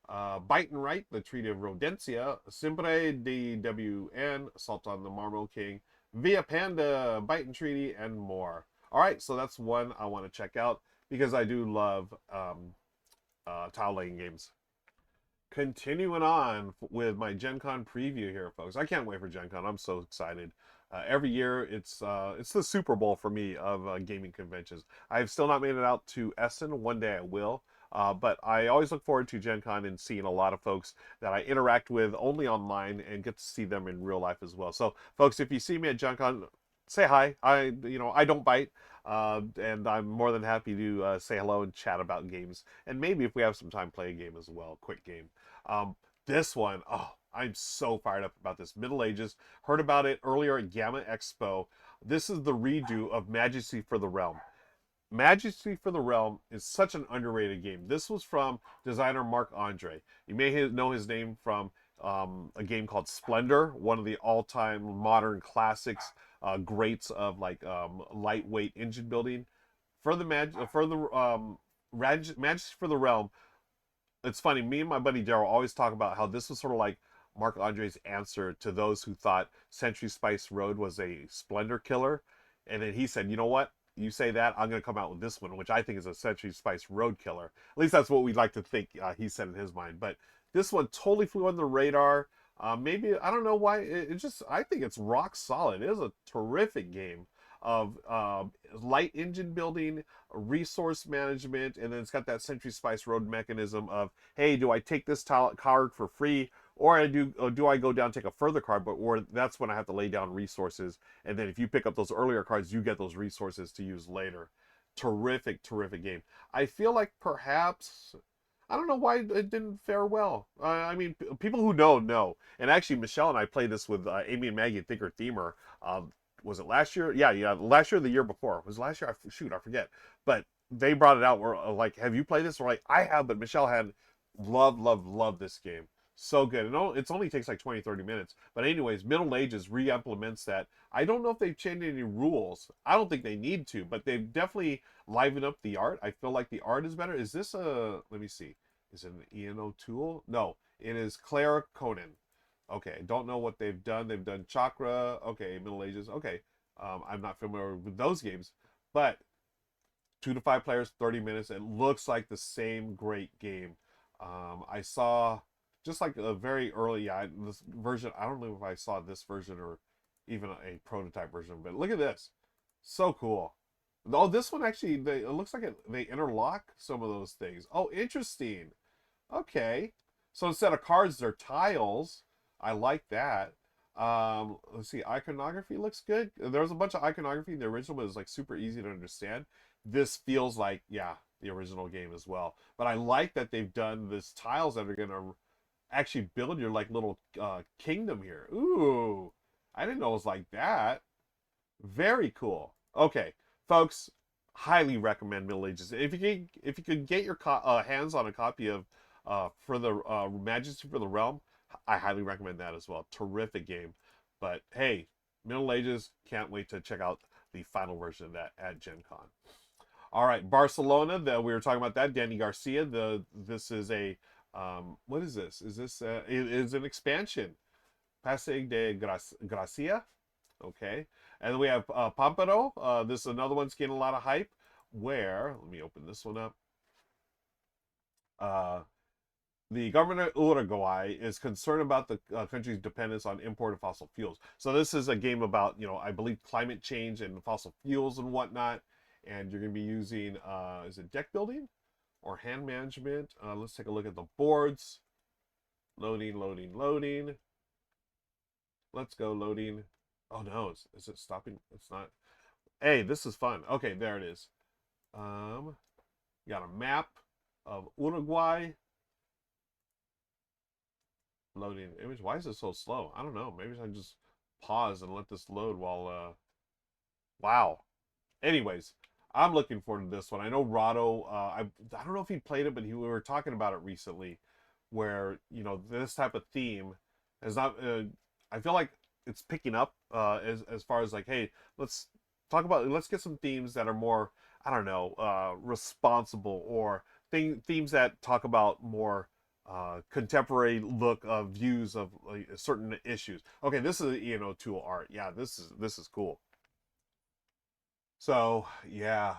Bite and Right, The Treaty of Rodencia, Siempre DWN, Assault on the Marble King, Via Panda, Bite and Treaty, and more. All right, so that's one I want to check out because I do love tile laying games. Continuing on with my Gen Con preview here, folks. I can't wait for Gen Con. I'm so excited. Every year, it's the Super Bowl for me of gaming conventions. I've still not made it out to Essen. One day I will. But I always look forward to Gen Con and seeing a lot of folks that I interact with only online and get to see them in real life as well. So, folks, if you see me at Gen Con, say hi. I don't bite, and I'm more than happy to say hello and chat about games. And maybe if we have some time, play a game as well, quick game. This one, oh, I'm so fired up about this. Middle Ages. Heard about it earlier at Gamma Expo. This is the redo of Majesty for the Realm. Majesty for the Realm is such an underrated game. This was from designer Marc Andre. You may know his name from a game called Splendor, one of the all-time modern classics, greats of like lightweight engine building. Majesty for the Realm, it's funny. Me and my buddy Daryl always talk about how this was sort of like Marc Andre's answer to those who thought Century Spice Road was a Splendor killer, and then he said, "You know what? You say that, I'm going to come out with this one, which I think is a Century Spice Road killer. At least that's what we'd like to think he said in his mind. But this one totally flew on the radar. Maybe I don't know why. It just I think it's rock solid. It is a terrific game of light engine building, resource management, and then it's got that Century Spice Road mechanism of, hey, do I take this card for free, or do I go down and take a further card? But or that's when I have to lay down resources, and then if you pick up those earlier cards, you get those resources to use later. Terrific, terrific game. I feel like perhaps I don't know why it didn't fare well. I mean, people who know. And actually, Michelle and I played this with Amy and Maggie at Thinker Themer. Was it last year? Yeah, last year or the year before. Was it last year? Shoot, I forget. But they brought it out. We're like, have you played this? We're like, I have, but Michelle had. Love this game. So good. It only takes like 20, 30 minutes. But anyways, Middle Ages re-implements that. I don't know if they've changed any rules. I don't think they need to, but they've definitely livened up the art. I feel like the art is better. Is this let me see. Is it an Ian O'Toole? No, it is Claire Conan. Okay, don't know what they've done. They've done Chakra. Okay, Middle Ages. Okay, I'm not familiar with those games, but 2 to 5 players, 30 minutes. It looks like the same great game. I saw just like a very early, yeah, this version. I don't know if I saw this version or even a prototype version, but look at this. So cool. Oh, this one actually, it looks like they interlock some of those things. Oh, interesting. Okay. So instead of cards, they're tiles. I like that. Let's see. Iconography looks good. There was a bunch of iconography in the original, but it was like super easy to understand. This feels like, yeah, the original game as well. But I like that they've done this tiles that are gonna actually build your like little kingdom here. Ooh, I didn't know it was like that. Very cool. Okay, folks, highly recommend Middle Ages. If you could get your hands on a copy of for the Majesty for the Realm, I highly recommend that as well. Terrific game. But hey, Middle Ages, can't wait to check out the final version of that at Gen Con. All right, Barcelona. We were talking about that. Danny Garcia. This is a what is this? Is this it is an expansion? Passeig de Gracia. Okay. And then we have Pampero. This is another one's getting a lot of hype. Where, let me open this one up. Uh, the government of Uruguay is concerned about the country's dependence on imported fossil fuels. So this is a game about, I believe climate change and fossil fuels and whatnot. And you're going to be using, is it deck building or hand management? Let's take a look at the boards. Loading, loading, loading. Let's go loading. Oh no, is it stopping? It's not. Hey, this is fun. Okay, there it is. Um, got a map of Uruguay. Loading image. Why is it so slow? I don't know. Maybe I just pause and let this load while wow. Anyways, I'm looking forward to this one. I know Rahdo, I don't know if he played it, but we were talking about it recently where, this type of theme is not I feel like it's picking up as far as like, hey, let's get some themes that are more, I don't know, responsible, or themes that talk about more contemporary look of views of like, certain issues. Okay, this is tool art. Yeah, this is cool. So yeah,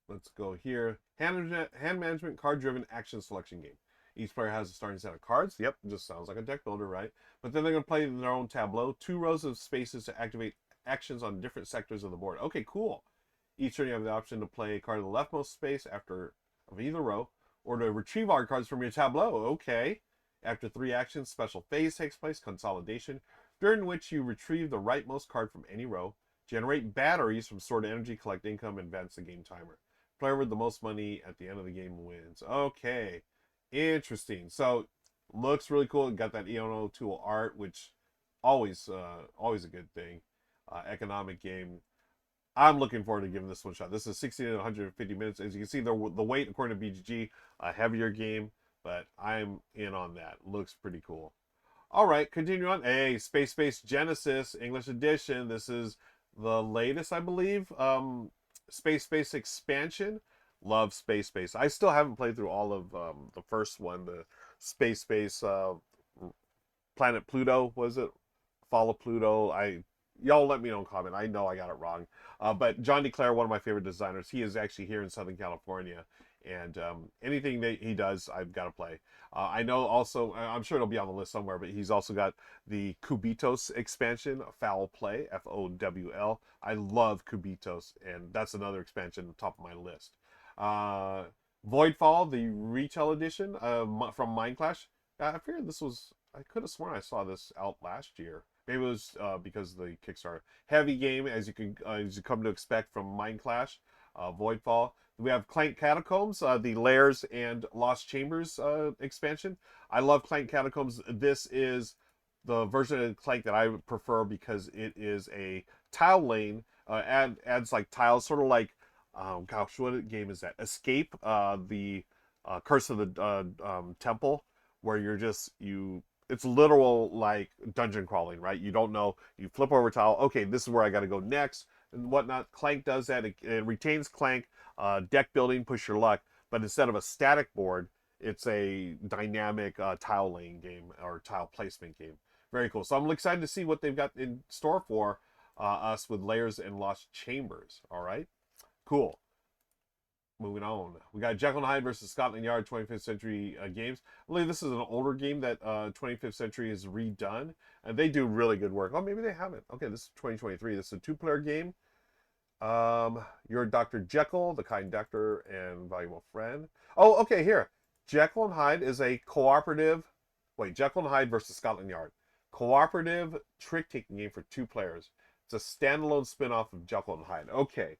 let's go here. Hand management, card driven action selection game. Each player has a starting set of cards. Yep, just sounds like a deck builder, right? But then they're going to play their own tableau. 2 rows of spaces to activate actions on different sectors of the board. Okay, cool. Each turn you have the option to play a card in the leftmost space of either row, or to retrieve all cards from your tableau. Okay. After 3 actions, special phase takes place, consolidation, during which you retrieve the rightmost card from any row, generate batteries from stored energy, collect income, and advance the game timer. Player with the most money at the end of the game wins. Okay. Interesting. So looks really cool. Got that Eono tool art, which always a good thing. Economic game. I'm looking forward to giving this one a shot. This is 60 to 150 minutes. As you can see, the weight according to BGG, a heavier game, but I'm in on that. Looks pretty cool. All right, continue on. Hey, Space Genesis English edition. This is the latest, I believe. Space expansion. Love Space. I still haven't played through all of the first one, the Space Planet Pluto, was it? Follow Pluto. Y'all let me know in comment. I know I got it wrong. But John DeClaire, one of my favorite designers, he is actually here in Southern California. And anything that he does, I've got to play. I know also, I'm sure it'll be on the list somewhere, but he's also got the Cubitos expansion, Foul Play, FOWL. I love Cubitos, and that's another expansion top of my list. Uh, Voidfall, the retail edition from Mind Clash. I figured this was, I could have sworn I saw this out last year. Maybe it was because of the Kickstarter. Heavy game, as you come to expect from Mind Clash, Voidfall. We have Clank Catacombs, the Layers and Lost Chambers expansion. I love Clank Catacombs. This is the version of Clank that I prefer because it is a tile lane. Adds like tiles, sort of like, gosh, what game is that? Escape, the Curse of the Temple, where it's literal like dungeon crawling, right? You don't know. You flip over a tile. Okay, this is where I got to go next and whatnot. Clank does that. It retains Clank. Deck building, push your luck. But instead of a static board, it's a dynamic tile laying game or tile placement game. Very cool. So I'm excited to see what they've got in store for us with Layers and Lost Chambers. All right, cool. Moving on, we got Jekyll and Hyde versus Scotland Yard 25th Century Games. I believe this is an older game that 25th Century has redone, and they do really good work. Oh, maybe they haven't. Okay, this is 2023. This is a 2-player game. You're Dr. Jekyll, the kind doctor and valuable friend. Oh, okay, here. Jekyll and Hyde is a cooperative. Wait, Jekyll and Hyde versus Scotland Yard. Cooperative trick-taking game for 2 players. It's a standalone spin-off of Jekyll and Hyde. Okay.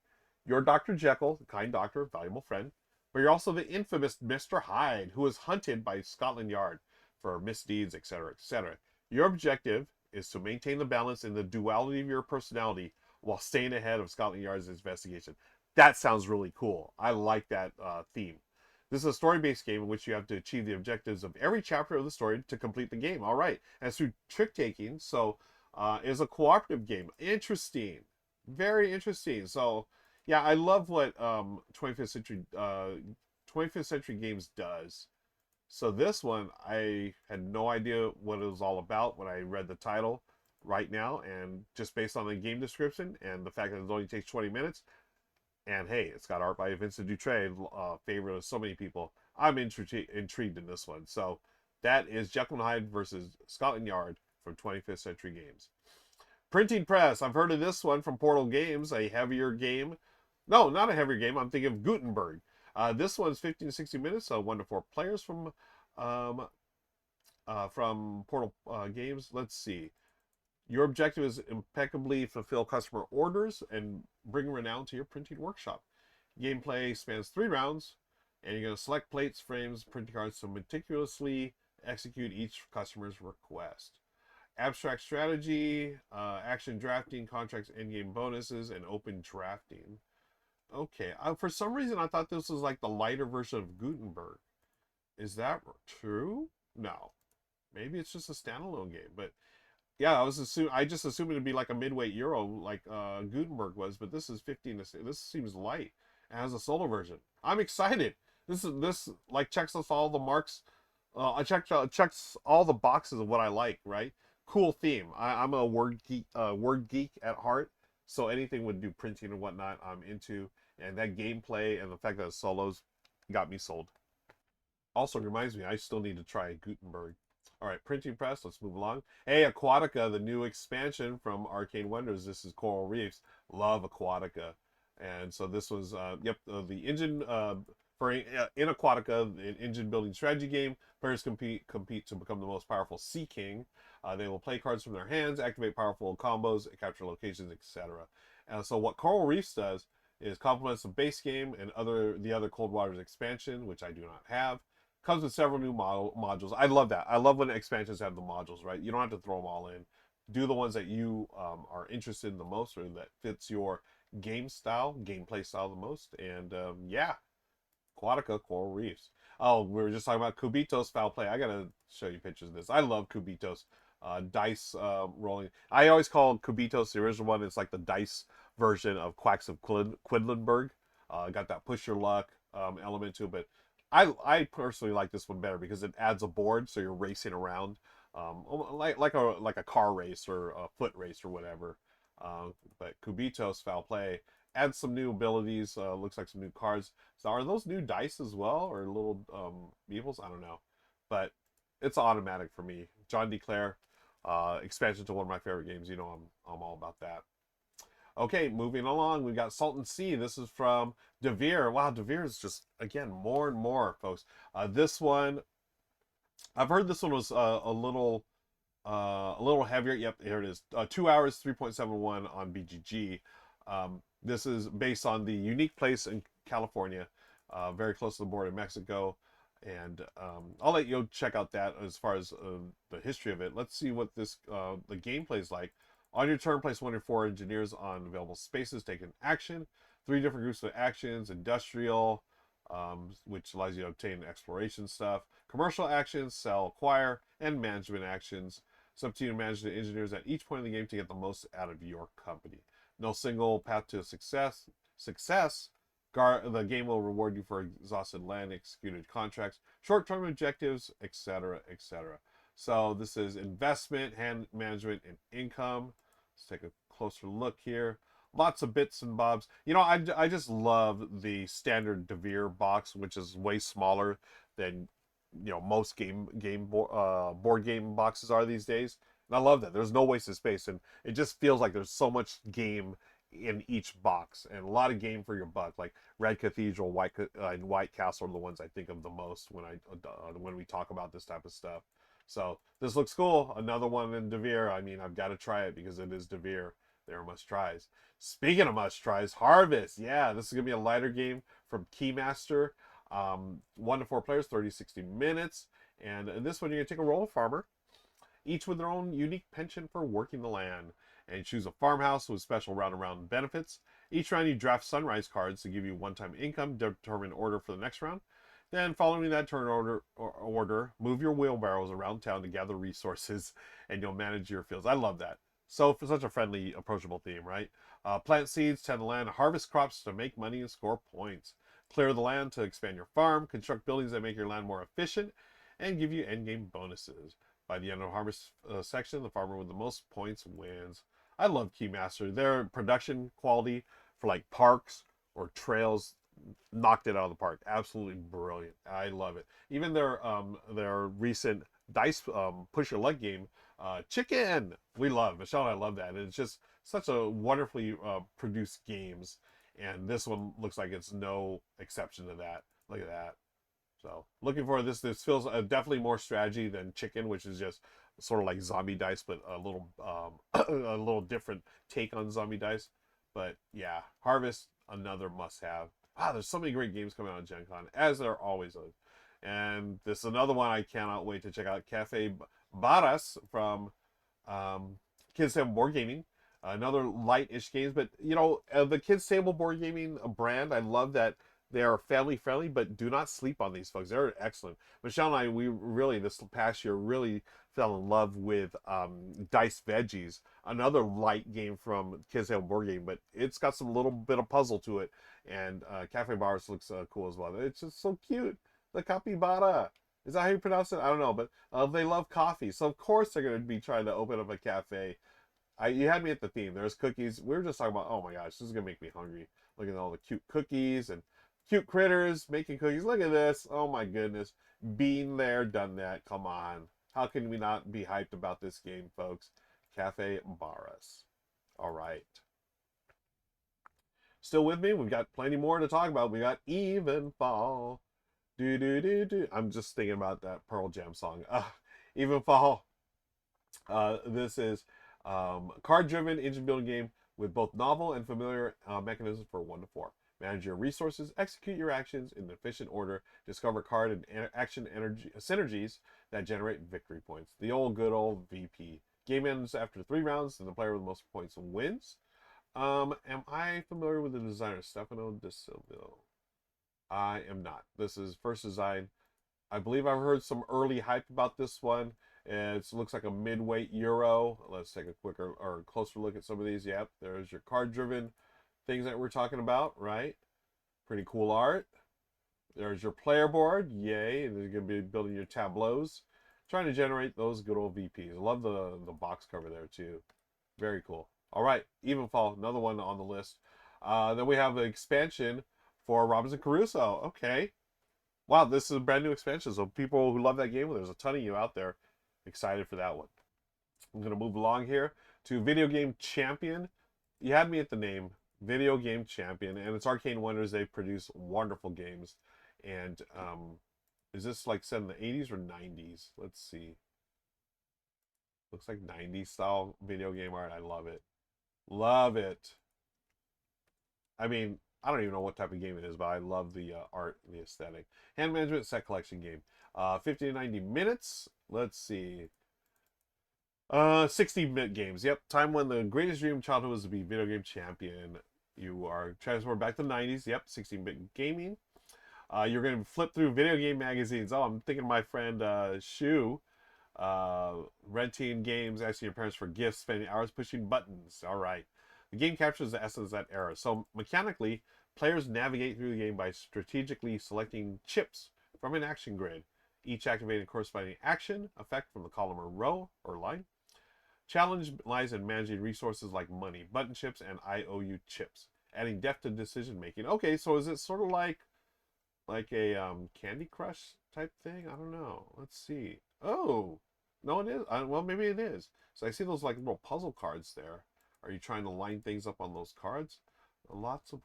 You're Dr. Jekyll, the kind doctor, valuable friend, but you're also the infamous Mr. Hyde, who is hunted by Scotland Yard for misdeeds, etc., etc. Your objective is to maintain the balance in the duality of your personality while staying ahead of Scotland Yard's investigation. That sounds really cool. I like that theme. This is a story-based game in which you have to achieve the objectives of every chapter of the story to complete the game. All right, and it's through trick-taking, so it's a cooperative game. Interesting, very interesting. So, yeah, I love what 25th Century Games does. So this one, I had no idea what it was all about when I read the title right now, and just based on the game description and the fact that it only takes 20 minutes, and hey, it's got art by Vincent Dutray, favorite of so many people. I'm intrigued in this one. So that is Jekyll and Hyde versus Scotland Yard from 25th Century Games. Printing Press. I've heard of this one from Portal Games, a heavier game. No, not a heavier game. I'm thinking of Gutenberg. This one's 15 to 60 minutes, so 1 to 4 players um, from Portal Games. Let's see. Your objective is impeccably fulfill customer orders and bring renown to your printing workshop. Gameplay spans 3 rounds, and you're going to select plates, frames, printing cards to meticulously execute each customer's request. Abstract strategy, action drafting, contracts, endgame bonuses, and open drafting. Okay, for some reason I thought this was like the lighter version of Gutenberg. Is that true? No. Maybe it's just a standalone game, but yeah, I just assumed it'd be like a midweight Euro like Gutenberg was, but this is 15 to, this seems light. It has a solo version. I'm excited. This like checks off all the marks. Checks all the boxes of what I like, right? Cool theme. I'm a word geek at heart, so anything with do printing and whatnot, I'm into. And that gameplay and the fact that it's solos got me sold. Also reminds me, I still need to try Gutenberg. All right, Printing Press, let's move along. Hey, Aquatica, the new expansion from Arcane Wonders. This is Coral Reefs. Love Aquatica. And so this was, the engine, in Aquatica, an engine building strategy game. Players compete to become the most powerful Sea King. They will play cards from their hands, activate powerful combos, capture locations, etc. And so what Coral Reefs does is complements the base game and the other Cold Waters expansion, which I do not have. Comes with several new modules. I love that. I love when expansions have the modules, right? You don't have to throw them all in. Do the ones that you are interested in the most, or that fits your gameplay style the most. And yeah, Aquatica, Coral Reefs. Oh, we were just talking about Kubitos Foul Play. I gotta show you pictures of this. I love Kubitos. Dice rolling. I always call Kubitos the original one. It's like the dice version of Quacks of Quedlinburg. Got that push your luck element to it, but I personally like this one better because it adds a board, so you're racing around, like a car race or a foot race or whatever. But Kubitos Foul Play adds some new abilities. Looks like some new cards. So are those new dice as well, or little evils? I don't know, but it's automatic for me. John DeClaire, expansion to one of my favorite games. You know, I'm all about that. Okay, moving along, we got Salton Sea. This is from Devere. Wow, Devere is just, again, more and more, folks. This one, I've heard this one was a little heavier. Yep, here it is. 2 hours, 3.71 on BGG. This is based on the unique place in California, very close to the border of Mexico. And I'll let you check out that as far as the history of it. Let's see what the gameplay is like. On your turn, place 1 or 4 engineers on available spaces. Take an action. 3 different groups of actions. Industrial, which allows you to obtain exploration stuff. Commercial actions, sell, acquire, and management actions. It's up to you to manage the engineers at each point in the game to get the most out of your company. No single path to success. The game will reward you for exhausted land, executed contracts, short-term objectives, etc., etc. So this is investment, hand management, and income. Let's take a closer look here. Lots of bits and bobs. You know, I just love the standard Devere box, which is way smaller than most board game boxes are these days. And I love that. There's no wasted space, and it just feels like there's so much game in each box, and a lot of game for your buck. Like Red Cathedral, and White Castle are the ones I think of the most when we talk about this type of stuff. So this looks cool. Another one in Devere. I mean, I've got to try it because it is Devere. There are must tries. Speaking of must tries, Harvest. Yeah, this is gonna be a lighter game from Keymaster. 1 to 4 players, 30, 60 minutes. And in this one, you're gonna take a role of farmer, each with their own unique penchant for working the land, and choose a farmhouse with special round-and-round benefits. Each round, you draft sunrise cards to give you one-time income, determine order for the next round. Then, following that turn order, move your wheelbarrows around town to gather resources, and you'll manage your fields. I love that. So, for such a friendly, approachable theme, right? Plant seeds, tend the land, harvest crops to make money and score points. Clear the land to expand your farm, construct buildings that make your land more efficient, and give you endgame bonuses. By the end of the harvest section, the farmer with the most points wins. I love Keymaster. Their production quality for like parks or trails knocked it out of the park. Absolutely brilliant. I love it. Even their recent dice push your luck game, Chicken. We love Michelle and I love that. And it's just such a wonderfully produced games. And this one looks like it's no exception to that. Look at that. So looking for this. This feels definitely more strategy than Chicken, which is just sort of like zombie dice, but a little a little different take on zombie dice. But yeah, Harvest, another must-have. Wow, there's so many great games coming out of Gen Con, as there always is. And this is another one I cannot wait to check out. Cafe Barras from Kids Table Board Gaming. Another light-ish games, but you know, the Kids Table Board Gaming brand, I love that they are family friendly, but do not sleep on these folks. They're excellent. Michelle and I, we really, this past year, really fell in love with Dice Veggies, another light game from Kids Table Board Game, but it's got some little bit of puzzle to it. And Cafe Bars looks cool as well. It's just so cute. The capybara. Is that how you pronounce it? I don't know, but they love coffee. So, of course, they're going to be trying to open up a cafe. You had me at the theme. There's cookies. We were just talking about, oh my gosh, this is going to make me hungry. Look at all the cute cookies and cute critters making cookies. Look at this. Oh my goodness. Been there, done that. Come on. How can we not be hyped about this game, folks? Cafe Barras. All right. Still with me? We've got plenty more to talk about. We got Even Fall. Do do do do. I'm just thinking about that Pearl Jam song. Even Fall. This is card-driven engine building game with both novel and familiar mechanisms for 1 to 4. Manage your resources, execute your actions in efficient order, discover card and action energy synergies that generate victory points. The good old VP. Game ends after 3 rounds, and the player with the most points wins. Am I familiar with the designer Stefano De Silvio? I am not. This is first design. I believe I've heard some early hype about this one. It looks like a mid-weight Euro. Let's take a quicker or closer look at some of these. Yep, there's your card-driven things that we're talking about, right? Pretty cool art. There's your player board. Yay. And you're going to be building your tableaus. Trying to generate those good old VPs. I love the box cover there, too. Very cool. All right, Evenfall, another one on the list. Then we have an expansion for Robinson Crusoe. Okay. Wow, this is a brand new expansion. So people who love that game, there's a ton of you out there excited for that one. I'm going to move along here to Video Game Champion. You had me at the name, Video Game Champion, and it's Arcane Wonders. They produce wonderful games. And is this like set in the 80s or 90s? Let's see. Looks like 90s style video game art. I love it. Love it. I mean, I don't even know what type of game it is, but I love the art and the aesthetic. Hand management set collection game. 50 to 90 minutes. Let's see. 60-minute games. Yep. Time when the greatest dream of childhood was to be video game champion. You are transported back to the 90s. Yep. 60-minute gaming. You're going to flip through video game magazines. Oh, I'm thinking of my friend Shu. Renting games, asking your parents for gifts, spending hours pushing buttons. All right. The game captures the essence of that era. So mechanically, players navigate through the game by strategically selecting chips from an action grid, each activating a corresponding action effect from the column or row or line. Challenge lies in managing resources like money, button chips, and IOU chips, adding depth to decision making. Okay, so is it sort of like a Candy Crush type thing? I don't know. Let's see. Oh, no, it is. Well, maybe it is. So I see those like little puzzle cards there. Are you trying to line things up on those cards? Lots of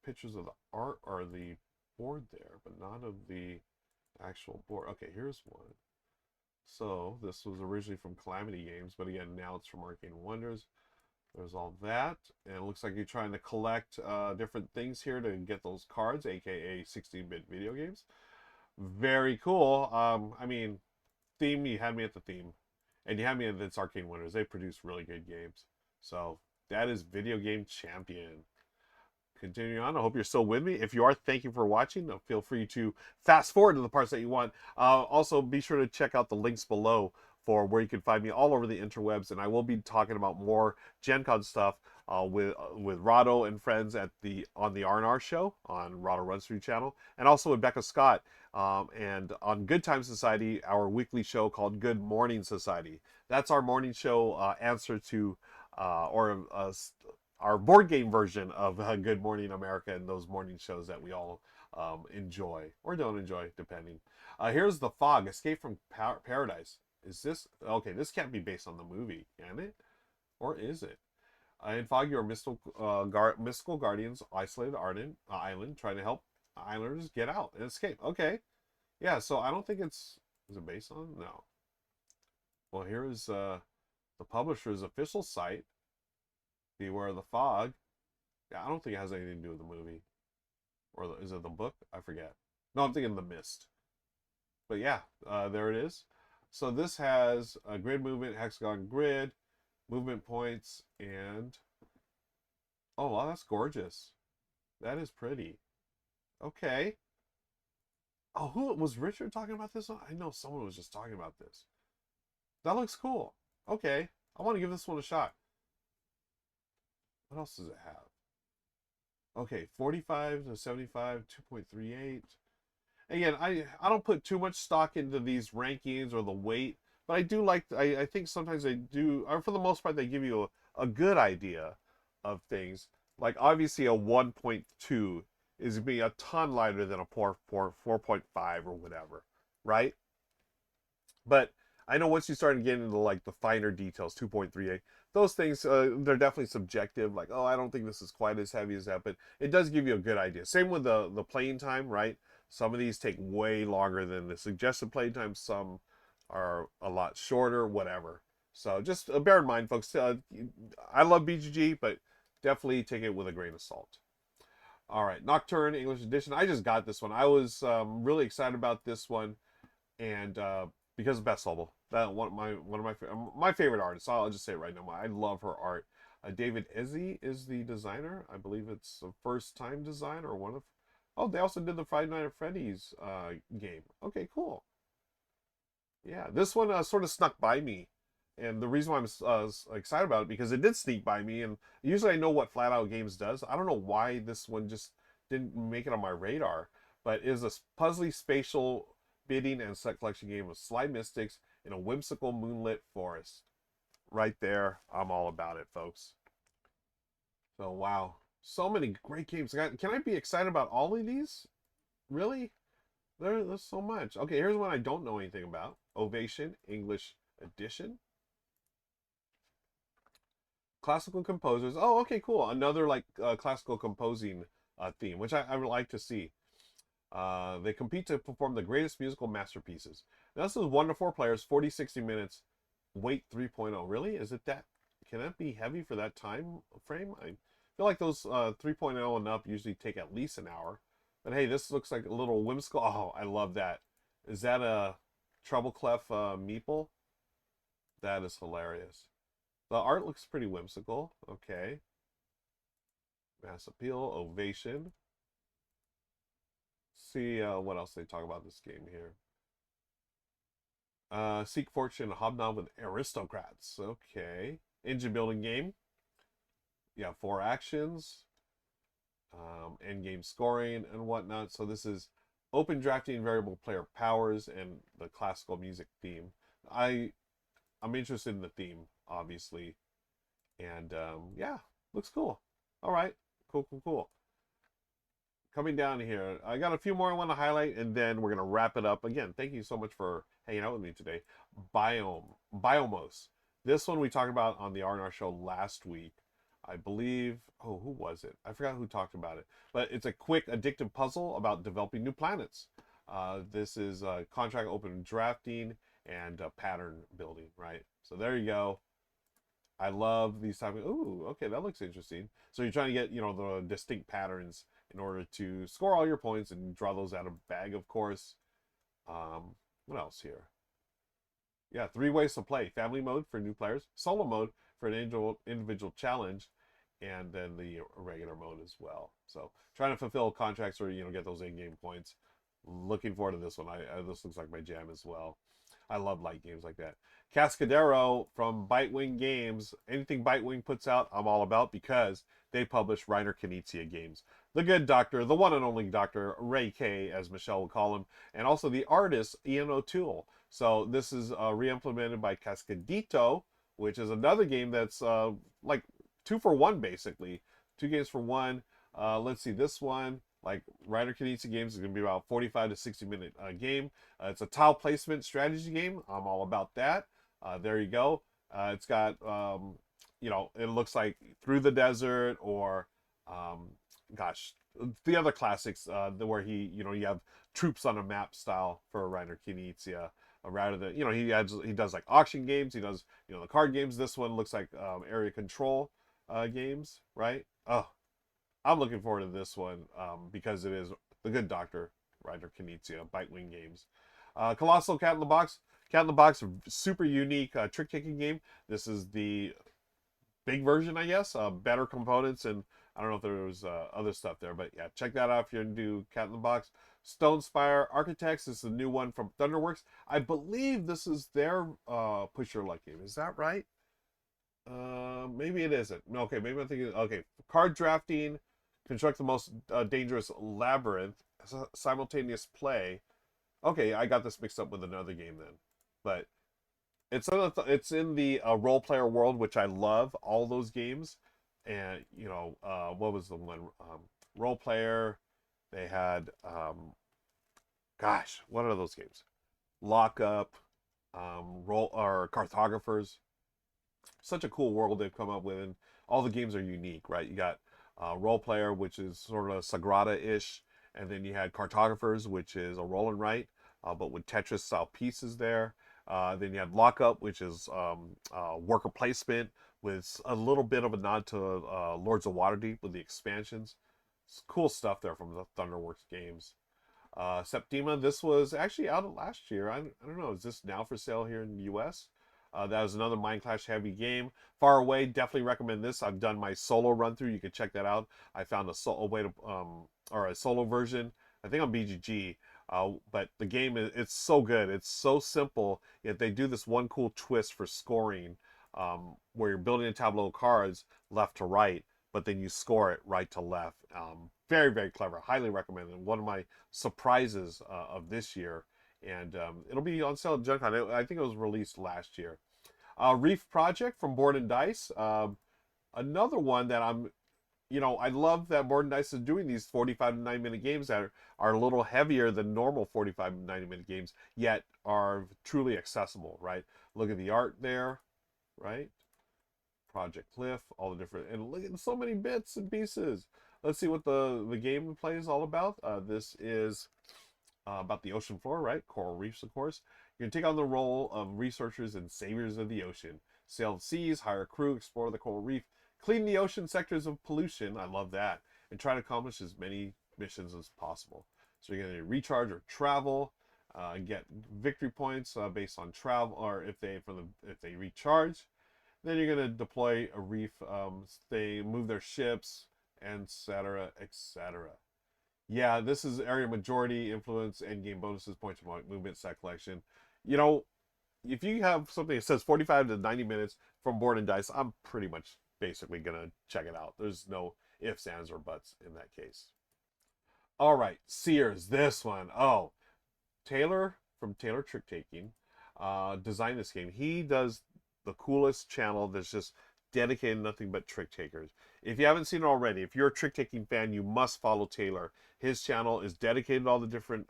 pictures of the art or the board there, but not of the actual board. Okay, here's one. So this was originally from Calamity Games, but again, now it's from Arcane Wonders. There's all that, and it looks like you're trying to collect different things here to get those cards, aka 16-bit video games. Very cool. I mean, theme, you had me at the theme, and you had me at this Arcane Wonders. They produce really good games. So that is Video Game Champion. Continuing on, I hope you're still with me. If you are, thank you for watching. Feel free to fast forward to the parts that you want. Also, be sure to check out the links below for where you can find me all over the interwebs, and I will be talking about more Gen Con stuff with Rahdo and friends at on the R&R show on Rahdo Runs Through channel, and also with Becca Scott and on Good Time Society, our weekly show called Good Morning Society. That's our morning show answer to our board game version of Good Morning America and those morning shows that we all enjoy or don't enjoy, depending. Here's The Fog, Escape from Paradise. Is this... Okay, this can't be based on the movie, can it? Or is it? In Fog, you're mystical guardians, isolated island, trying to help islanders get out and escape. Okay. Yeah, so I don't think it's... Is it based on? No. Well, here is the publisher's official site. Beware of the Fog. Yeah, I don't think it has anything to do with the movie. Or is it the book? I forget. No, I'm thinking The Mist. But yeah, there it is. So this has a grid movement, hexagon grid, movement points, and... Oh, wow, that's gorgeous. That is pretty. Okay. Oh, who was Richard talking about this one? I know someone was just talking about this. That looks cool. Okay. I want to give this one a shot. What else does it have? Okay, 45 to 75, 2.38. Again, I don't put too much stock into these rankings or the weight, but I do like, I think sometimes they do, or for the most part, they give you a good idea of things. Like, obviously, a 1.2 is going to be a ton lighter than a 4.5 or whatever, right? But I know once you start getting into like the finer details, 2.38, those things, they're definitely subjective. Like, oh, I don't think this is quite as heavy as that, but it does give you a good idea. Same with the playing time, right? Some of these take way longer than the suggested playing time. Some are a lot shorter, whatever. So just bear in mind, folks, I love BGG, but definitely take it with a grain of salt. All right, Nocturne English Edition. I just got this one. I was really excited about this one, and because of Beth Sobel, that one of my favorite artists. I'll just say it right now. I love her art. David Ezzi is the designer. I believe it's a first-time design or one of... Oh, they also did the Friday Night at Freddy's game. Okay, cool. Yeah, this one sort of snuck by me. And the reason why I'm excited about it, because it did sneak by me. And usually I know what Flat Out Games does. I don't know why this one just didn't make it on my radar. But it is a puzzly spatial bidding and set collection game of sly mystics in a whimsical moonlit forest. Right there, I'm all about it, folks. So, wow. So many great games. Can I be excited about all of these? Really? There's so much. Okay, here's one I don't know anything about. Ovation, English Edition. Classical composers. Oh, okay, cool. Another like classical composing theme, which I would like to see. They compete to perform the greatest musical masterpieces. Now, this is 1 to 4 players, 40, 60 minutes, weight 3.0. Really? Is it that? Can that be heavy for that time frame? I feel like those 3.0 and up usually take at least an hour. But hey, this looks like a little whimsical. Oh, I love that. Is that a treble clef meeple? That is hilarious. The art looks pretty whimsical. Okay. Mass appeal, ovation. See what else they talk about this game here. Seek fortune, hobnob with aristocrats. Okay. Engine building game. Yeah, 4 actions. End game scoring and whatnot. So this is open drafting, variable player powers, and the classical music theme. I'm interested in the theme, obviously. And yeah, looks cool. All right. Cool, cool, cool. Coming down here, I got a few more I want to highlight, and then we're going to wrap it up. Again, thank you so much for hanging out with me today. Biomos. This one we talked about on the R&R show last week. I believe, oh, who was it? I forgot who talked about it. But it's a quick, addictive puzzle about developing new planets. This is contract open drafting and pattern building, right? So there you go. I love these type of, ooh, okay, that looks interesting. So you're trying to get, the distinct patterns in order to score all your points and draw those out of bag, of course. What else here? Yeah, three ways to play. Family mode for new players, solo mode for an individual challenge, and then the regular mode as well. So trying to fulfill contracts or get those in-game points. Looking forward to this one. This looks like my jam as well. I love light games like that. Cascadero from Bitewing Games. Anything Bitewing puts out, I'm all about because they publish Reiner Knizia games. The Good Doctor, the one and only Doctor, Ray K, as Michelle will call him, and also the artist, Ian O'Toole. So this is re-implemented by Cascadito, which is another game that's like 2 for 1, basically. 2 games for 1. Let's see, this one, like Reiner Knizia games, is going to be about 45 to 60-minute game. It's a tile placement strategy game. I'm all about that. There you go. It's got, it looks like Through the Desert or, gosh, the other classics where you have troops on a map style for Reiner Knizia. Rather than, he does like auction games. He does, the card games. This one looks like area control games, right? Oh, I'm looking forward to this one because it is The Good Doctor, Reiner Knizia, Bitewing Games. Colossal Cat in the Box. Cat in the Box, super unique trick-taking game. This is the big version, I guess. Better components, and I don't know if there was other stuff there, but yeah, check that out if you're into Cat in the Box. Stone Spire Architects is the new one from Thunderworks. I believe this is their Push Your Luck game. Is that right? Maybe it isn't. Okay, maybe I'm thinking. Okay, card drafting, construct the most dangerous labyrinth, simultaneous play. Okay, I got this mixed up with another game then, but it's in the role player world, which I love. All those games, and what was the one? Role player. They had gosh, what are those games? Lockup, role or cartographers. Such a cool world they've come up with, and all the games are unique, right? You got role player, which is sort of Sagrada-ish, and then you had cartographers, which is a roll and write, but with Tetris style pieces there. Then you had lockup, which is worker placement with a little bit of a nod to Lords of Waterdeep with the expansions. It's cool stuff there from the Thunderworks games. Septima, this was actually out last year. I don't know, is this now for sale here in the US? That was another Mind Clash heavy game. Far Away, definitely recommend this. I've done my solo run through. You can check that out. I found a way to or a solo version. I think on BGG. But the game it's so good. It's so simple. Yet they do this one cool twist for scoring, where you're building a tableau of cards left to right, but then you score it right to left. Very, very clever. Highly recommended. One of my surprises of this year. And it'll be on sale at Gen Con. I think it was released last year. Reef Project from Board and Dice. Another one that I love that Board and Dice is doing these 45 to 90-minute games that are a little heavier than normal 45 to 90-minute games, yet are truly accessible, right? Look at the art there, right? Project Cliff, all the different, and look at so many bits and pieces. Let's see what the game play is all about. This is about the ocean floor, right? Coral reefs, of course. You're going to take on the role of researchers and saviors of the ocean. Sail the seas, hire a crew, explore the coral reef, clean the ocean sectors of pollution. I love that. And try to accomplish as many missions as possible. So you're going to recharge or travel, get victory points based on travel, or if they recharge. Then you're going to deploy a reef, they move their ships, etc., etc. Yeah, this is area majority, influence, end game bonuses, points of movement, set collection. If you have something that says 45 to 90 minutes from Board and Dice, I'm pretty much basically going to check it out. There's no ifs, ands, or buts in that case. All right, Sears, this one. Oh, Taylor from Taylor Trick Taking designed this game. He does the coolest channel that's just dedicated to nothing but trick takers. If you haven't seen it already, if you're a trick taking fan, you must follow Taylor. His channel is dedicated to all the different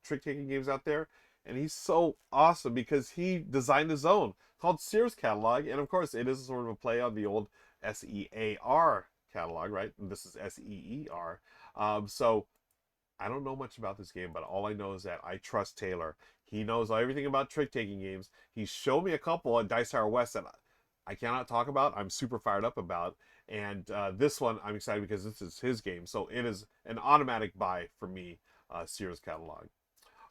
trick taking games out there, and he's so awesome because he designed his own called Sears Catalog, and of course it is sort of a play on the old SEAR catalog, right? And this is SEER. So I don't know much about this game, but all I know is that I trust Taylor. He knows everything about trick-taking games. He showed me a couple at Dice Tower West that I cannot talk about. I'm super fired up about. And this one, I'm excited because this is his game. So it is an automatic buy for me, Sears catalog.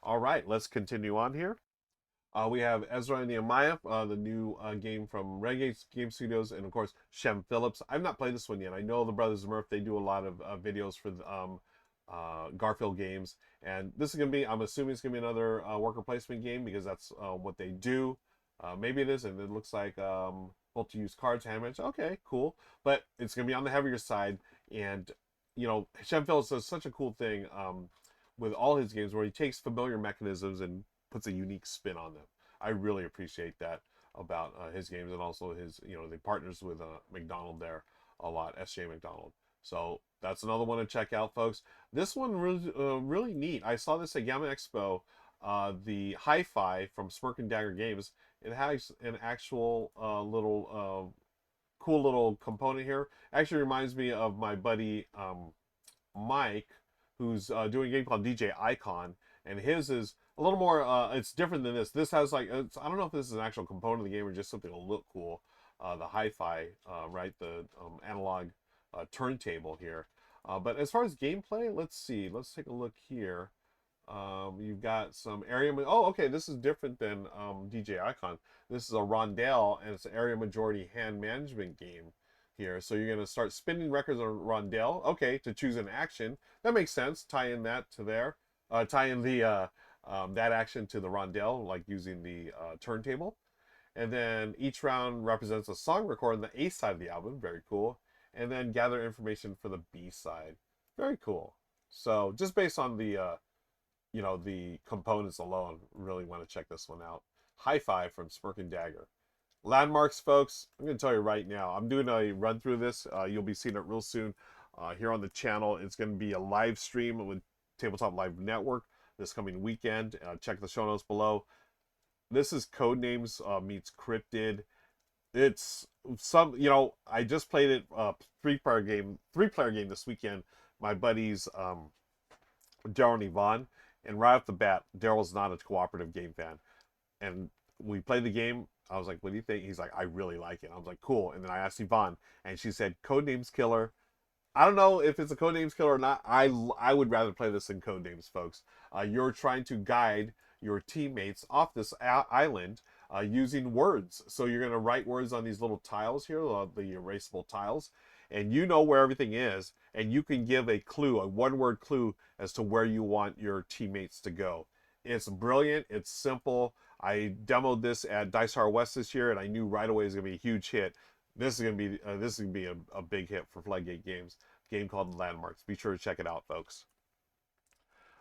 All right, let's continue on here. We have Ezra and Nehemiah, the new game from Renegade Game Studios, and of course Shem Phillips. I've not played this one yet. I know the Brothers Murph, they do a lot of videos for Garfield games, and this is gonna be, I'm assuming it's gonna be another worker placement game because that's what they do. Maybe it is, and it looks like both to use cards, hand match. Okay, cool, but it's gonna be on the heavier side, and you know, Shem Phillips does such a cool thing with all his games where he takes familiar mechanisms and puts a unique spin on them. I really appreciate that about his games, and also his, you know, the partners with McDonald there a lot, S.J. McDonald. So that's another one to check out, folks. This one really, really neat. I saw this at Gamma Expo. The Hi-Fi from Smirk and Dagger Games. It has an actual little cool little component here. Actually reminds me of my buddy Mike, who's doing a game called DJ Icon, and his is a little more. It's different than this. This has like, I don't know if this is an actual component of the game or just something to look cool. The Hi-Fi, right? The analog turntable here. But as far as gameplay, let's see. Let's take a look here. You've got some area. Oh, okay. This is different than DJ Icon. This is a rondelle, and it's an area majority hand management game here. So you're going to start spinning records on rondelle. Okay, to choose an action. That makes sense. Tie in that to there. Tie in the that action to the rondelle, like using the turntable. And then each round represents a song recorded on the A side of the album. Very cool. And then gather information for the B side. Very cool. So just based on the you know, the components alone, really want to check this one out. Hi-Fi from Smirk and Dagger. Landmarks, folks, I'm going to tell you right now, I'm doing a run through this. You'll be seeing it real soon here on the channel. It's going to be a live stream with Tabletop Live Network this coming weekend. Check the show notes below. This is Codenames meets Cryptid. It's some, you know, I just played it three-player game this weekend. My buddies Daryl and Yvonne, and right off the bat, Daryl's not a cooperative game fan, and we played the game. I was like, "What do you think?" He's like, "I really like it." I was like, "Cool." And then I asked Yvonne, and she said, "Codenames Killer." I don't know if it's a Codenames Killer or not. I would rather play this than Codenames, folks. You're trying to guide your teammates off this island using words. So you're going to write words on these little tiles here, the erasable tiles, and you know where everything is, and you can give a clue, a one-word clue as to where you want your teammates to go. It's brilliant. It's simple. I demoed this at Dice Tower West this year, and I knew right away it was going to be a huge hit. This is going to be a big hit for Floodgate Games. A game called Landmarks. Be sure to check it out, folks.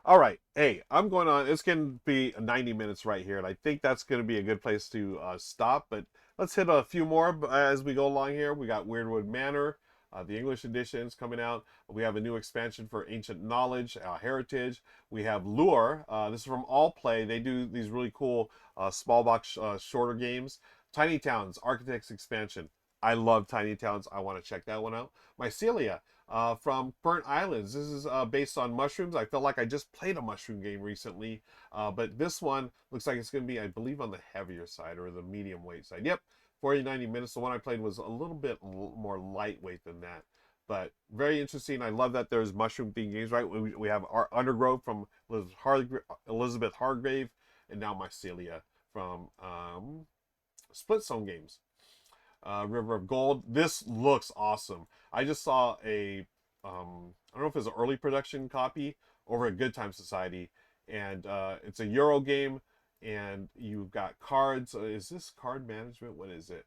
All right, hey, I'm going on. It's going to be 90 minutes right here, and I think that's going to be a good place to stop. But let's hit a few more as we go along here. We got Weirdwood Manor, the English edition is coming out. We have a new expansion for Ancient Knowledge, Heritage. We have Lure. This is from All Play. They do these really cool small box, shorter games. Tiny Towns, Architects expansion. I love Tiny Towns. I want to check that one out. Mycelia. From Burnt Islands. This is based on mushrooms. I felt like I just played a mushroom game recently, but this one looks like it's going to be, I believe, on the heavier side or the medium weight side. Yep, 40 90 minutes. The one I played was a little bit more lightweight than that, but very interesting. I love that there's mushroom themed games, right? We have our Undergrowth from Elizabeth Hargrave, and now Mycelia from Split Zone Games. River of Gold. This looks awesome. I just saw I don't know if it's an early production copy over at Good Time Society, and it's a Euro game, and you've got cards. Is this card management? What is it?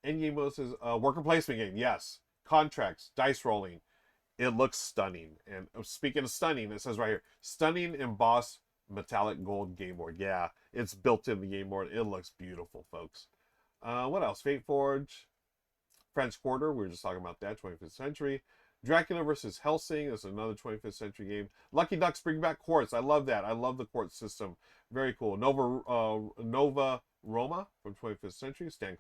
Endgame mode says worker placement game. Yes. Contracts, dice rolling. It looks stunning. And speaking of stunning, it says right here, stunning embossed metallic gold game board. Yeah, it's built in the game board. It looks beautiful, folks. What else? Fate Forge, French Quarter. We were just talking about that, 25th century. Dracula versus Helsing is another 25th century game. Lucky Ducks bring back quartz. I love that. I love the quartz system. Very cool. Nova Roma from 25th century. Stan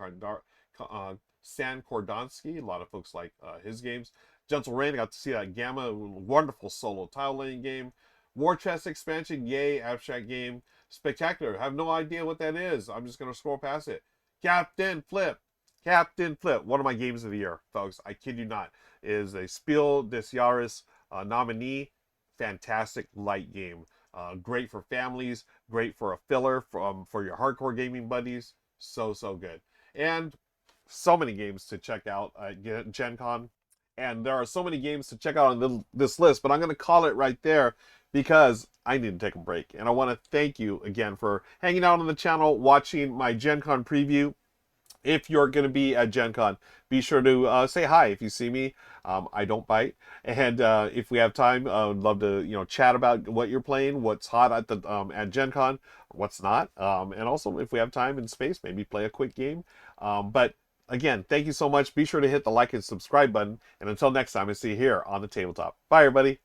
Kordonsky. A lot of folks like his games. Gentle Rain. I got to see that Gamma. Wonderful solo tile laying game. War Chest expansion. Yay. Abstract game. Spectacular. I have no idea what that is. I'm just going to scroll past it. Captain Flip. Captain Flip. One of my games of the year, folks. I kid you not. Is a Spiel des Jahres nominee. Fantastic light game. Great for families. Great for a filler for your hardcore gaming buddies. So good. And so many games to check out at Gen Con. And there are so many games to check out on this list, but I'm going to call it right there because I need to take a break. And I want to thank you again for hanging out on the channel, watching my Gen Con preview. If you're going to be at Gen Con, be sure to say hi if you see me. I don't bite. And if we have time, I would love to chat about what you're playing, what's hot at Gen Con, what's not. And also, if we have time and space, maybe play a quick game. But again, thank you so much. Be sure to hit the like and subscribe button. And until next time, I see you here on the tabletop. Bye, everybody.